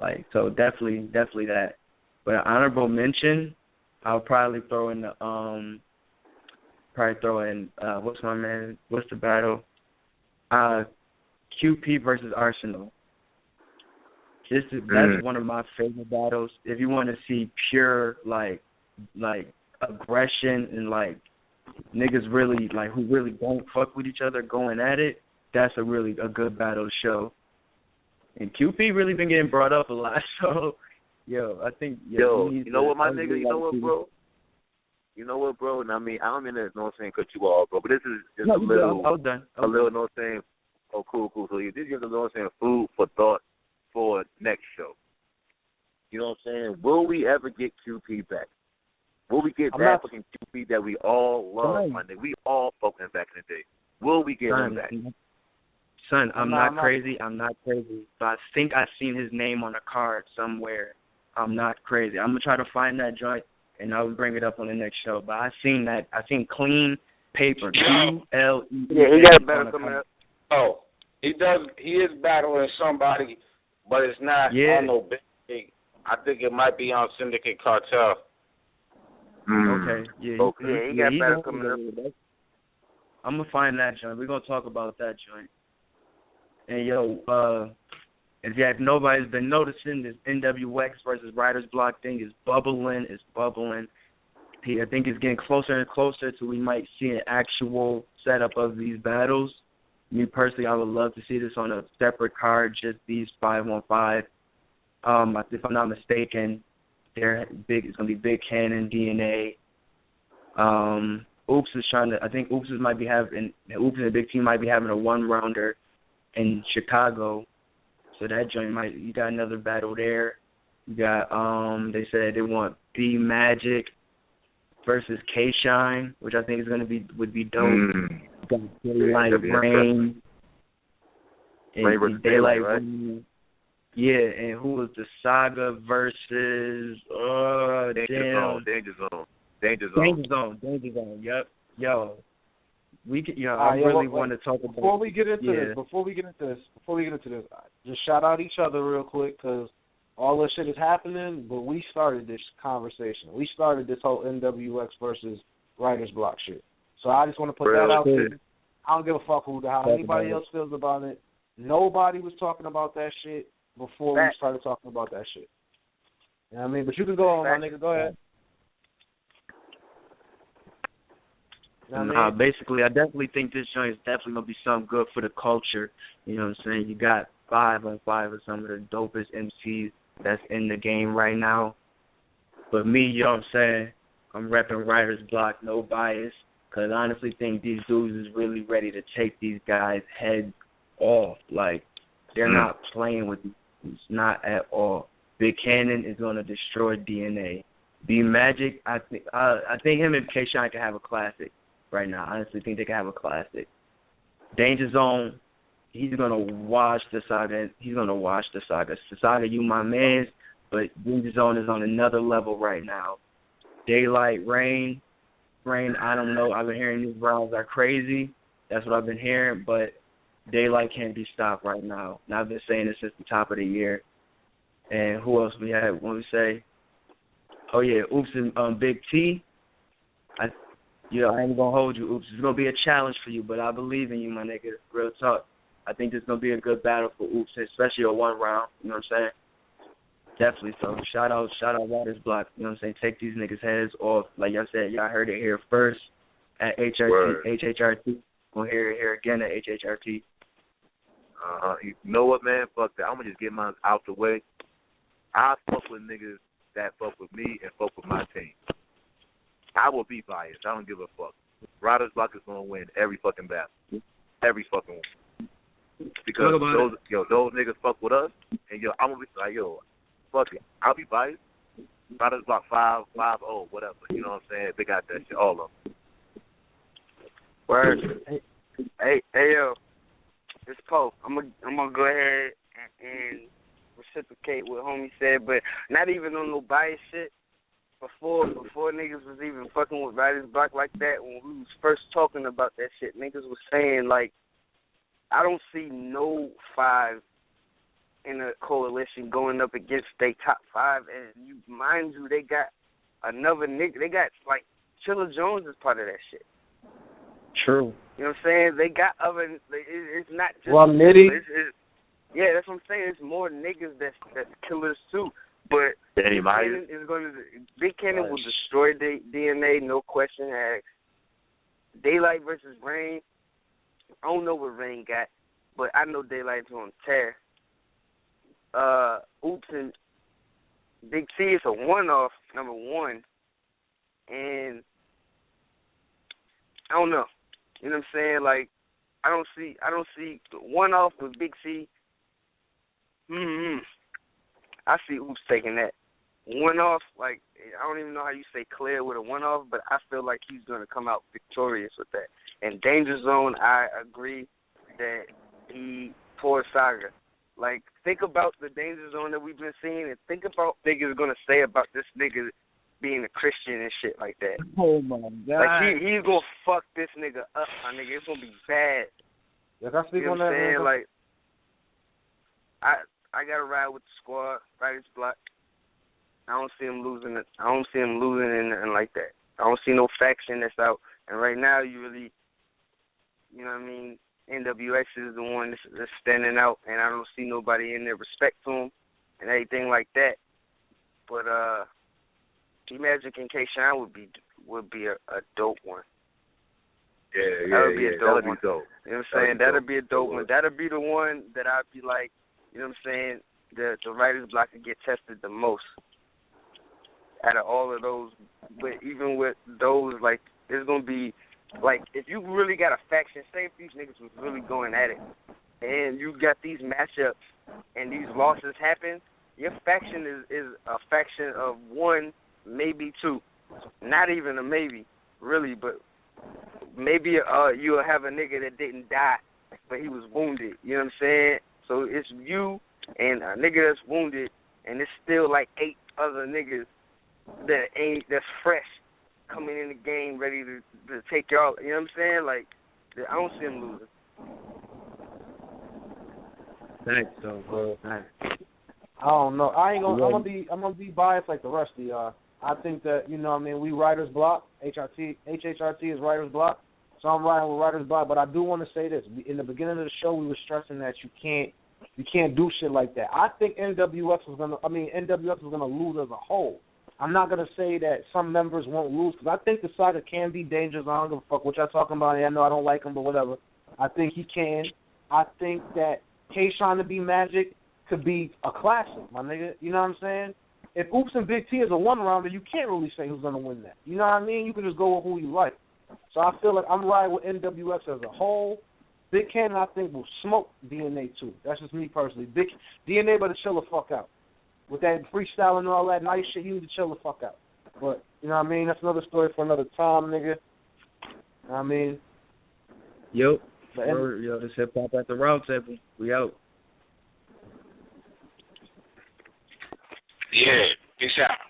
Like, so definitely that. But an honorable mention, I'll probably throw in what's the battle? QP versus Arsenal. That's one of my favorite battles. If you want to see pure, like aggression and, like, niggas really, like, who really don't fuck with each other going at it, that's a good battle to show. And QP really been getting brought up a lot, so, I think, you know what, my nigga, you know what, bro? And I mean, I don't mean to, you know what I'm saying, cut you off, bro, but this is just a little, you know what I'm saying, cool. So this is, you know what I'm saying, food for thought for next show. You know what I'm saying? Will we ever get QP back? Will we get that fucking QP that we all love, my nigga? We all fucking back in the day. Will we get him back? Son, I'm not crazy, but I think I've seen his name on a card somewhere. I'm not crazy. I'm going to try to find that joint, and I'll bring it up on the next show. But I seen Clean Paper, QLE. Yeah, he got a battle coming up. Oh, he is battling somebody, but it's not on no big. I think it might be on Syndicate Cartel. Okay. Yeah, he got battle coming up. I'm going to find that joint. We're going to talk about that joint. And, if nobody's been noticing, this NWX versus Writer's Block thing is bubbling. I think it's getting closer and closer to we might see an actual setup of these battles. Me personally, I would love to see this on a separate card, just these 5-on-5. If I'm not mistaken, it's going to be Big Cannon, DNA. Oops and Big T might be having a one-rounder in Chicago. So that joint you got another battle there. You got, they said they want B Magic versus K-Shine, which I think would be dope. Got Daylight Rain. And Daylight Rain. Yeah, and who was the Saga versus Danger Zone. Yep. Yo. I really want to talk about. Before we get into this, just shout out each other real quick, because all this shit is happening, but we started this conversation. We started this whole NWX versus Writer's Block shit. So I just want to put that out there. I don't give a fuck how anybody else feels about it. Nobody was talking about that shit before we started talking about that shit. You know what I mean? But you can go on, my nigga. Go ahead. Basically, I definitely think this joint is definitely going to be something good for the culture. You know what I'm saying? You got 5-on-5 with some of the dopest MCs that's in the game right now. But me, you know what I'm saying, I'm repping Writer's Block, no bias, because I honestly think these dudes is really ready to take these guys' heads off. Like, they're not playing with these, not at all. Big Cannon is going to destroy DNA. B Magic, I think him and K Shine can have a classic right now. I honestly think they can have a classic. Danger Zone, he's gonna wash the saga. Saga, you my man, but Danger Zone is on another level right now. Daylight, Rain, I don't know. I've been hearing these rounds are crazy. That's what I've been hearing, but Daylight can't be stopped right now. And I've been saying this since the top of the year. And who else we had when we say? Oh, yeah, Oops and Big T. I ain't going to hold you, Oops. It's going to be a challenge for you, but I believe in you, my nigga. Real talk. I think this is going to be a good battle for Oops, especially a one round. You know what I'm saying? Definitely so. Shout out Writer's Block. You know what I'm saying? Take these niggas' heads off. Like y'all said, y'all heard it here first at HRT. We'll hear it here again at HHRT. You know what, man? Fuck that. I'm going to just get mine out the way. I fuck with niggas that fuck with me and fuck with my team. I will be biased. I don't give a fuck. Writer's Block is going to win every fucking battle. Every fucking one. Because those niggas fuck with us, and I'm going to be like, fuck it. I'll be biased. Writer's Block 5-0, whatever. You know what I'm saying? They got that shit, all of them. Word. Hey, yo. It's Poe. I'm gonna go ahead and reciprocate what homie said, but not even on no bias shit. Before niggas was even fucking with Writer's Block like that, when we was first talking about that shit, niggas was saying, like, I don't see no 5 in a coalition going up against their top 5, and mind you, they got another nigga, they got, like, Chilla Jones is part of that shit. True. You know what I'm saying? They got other, it's not just... Well, Nitty. Yeah, that's what I'm saying. It's more niggas that's killers, too. But Big Cannon will destroy DNA, no question asked. Daylight versus Rain, I don't know what Rain got, but I know Daylight's on tear. Oops and Big T is a one-off, number one. And I don't know. You know what I'm saying? Like, I don't see one-off with Big C. I see Oops taking that. One-off, like, I don't even know how you say clear with a one-off, but I feel like he's going to come out victorious with that. And Danger Zone, I agree that he poor Saga. Like, think about the Danger Zone that we've been seeing and think about what niggas going to say about this nigga being a Christian and shit like that. Oh, my God. Like, he's going to fuck this nigga up, my nigga. It's going to be bad. Yeah, I speak you know on what I'm that, saying? man. Like, I got to ride with the squad, Writer's Block. I don't see him losing it. I don't see him losing and nothing like that. I don't see no faction that's out. And right now, you really, you know what I mean, NWX is the one that's standing out, and I don't see nobody in there respect to him and everything like that. But T-Magic and K-Shine would be a dope one. Yeah, that would be a dope one. Be dope. You know what I'm saying? That'll be a dope one. That'll be the one that I'd be like, you know what I'm saying, the Writer's Block could get tested the most out of all of those. But even with those, like, there's going to be, like, if you really got a faction, say if these niggas was really going at it, and you got these matchups and these losses happen, your faction is a faction of one, maybe two. Not even a maybe, really, but maybe you'll have a nigga that didn't die, but he was wounded. You know what I'm saying? So it's you and a nigga that's wounded, and it's still like 8 other niggas that's fresh coming in the game ready to take y'all. You know what I'm saying? Like, I don't see him losing. Thanks, though, bro. Thanks. I don't know. I'm gonna be biased like the rest of y'all. I think that, you know what I mean, we Writer's Block, HHRT is Writer's Block, so I'm riding with Writer's Block, but I do want to say this. In the beginning of the show, we were stressing that you can't do shit like that. I think NWX was gonna lose as a whole. I'm not going to say that some members won't lose, because I think the saga can be dangerous. I don't give a fuck what y'all talking about. I know I don't like him, but whatever. I think he can. I think that K trying to be Magic could be a classic, my nigga. You know what I'm saying? If Oops and Big T is a one-rounder, you can't really say who's going to win that. You know what I mean? You can just go with who you like. So I feel like I'm riding with NWX as a whole. Big Cannon, I think, will smoke DNA, too. That's just me personally. Big DNA better chill the fuck out. With that freestyle and all that nice shit, you need to chill the fuck out. But, you know what I mean? That's another story for another time, nigga. You know what I mean? Yo, this hip-hop at the Roundtable. We out. Yeah, peace out.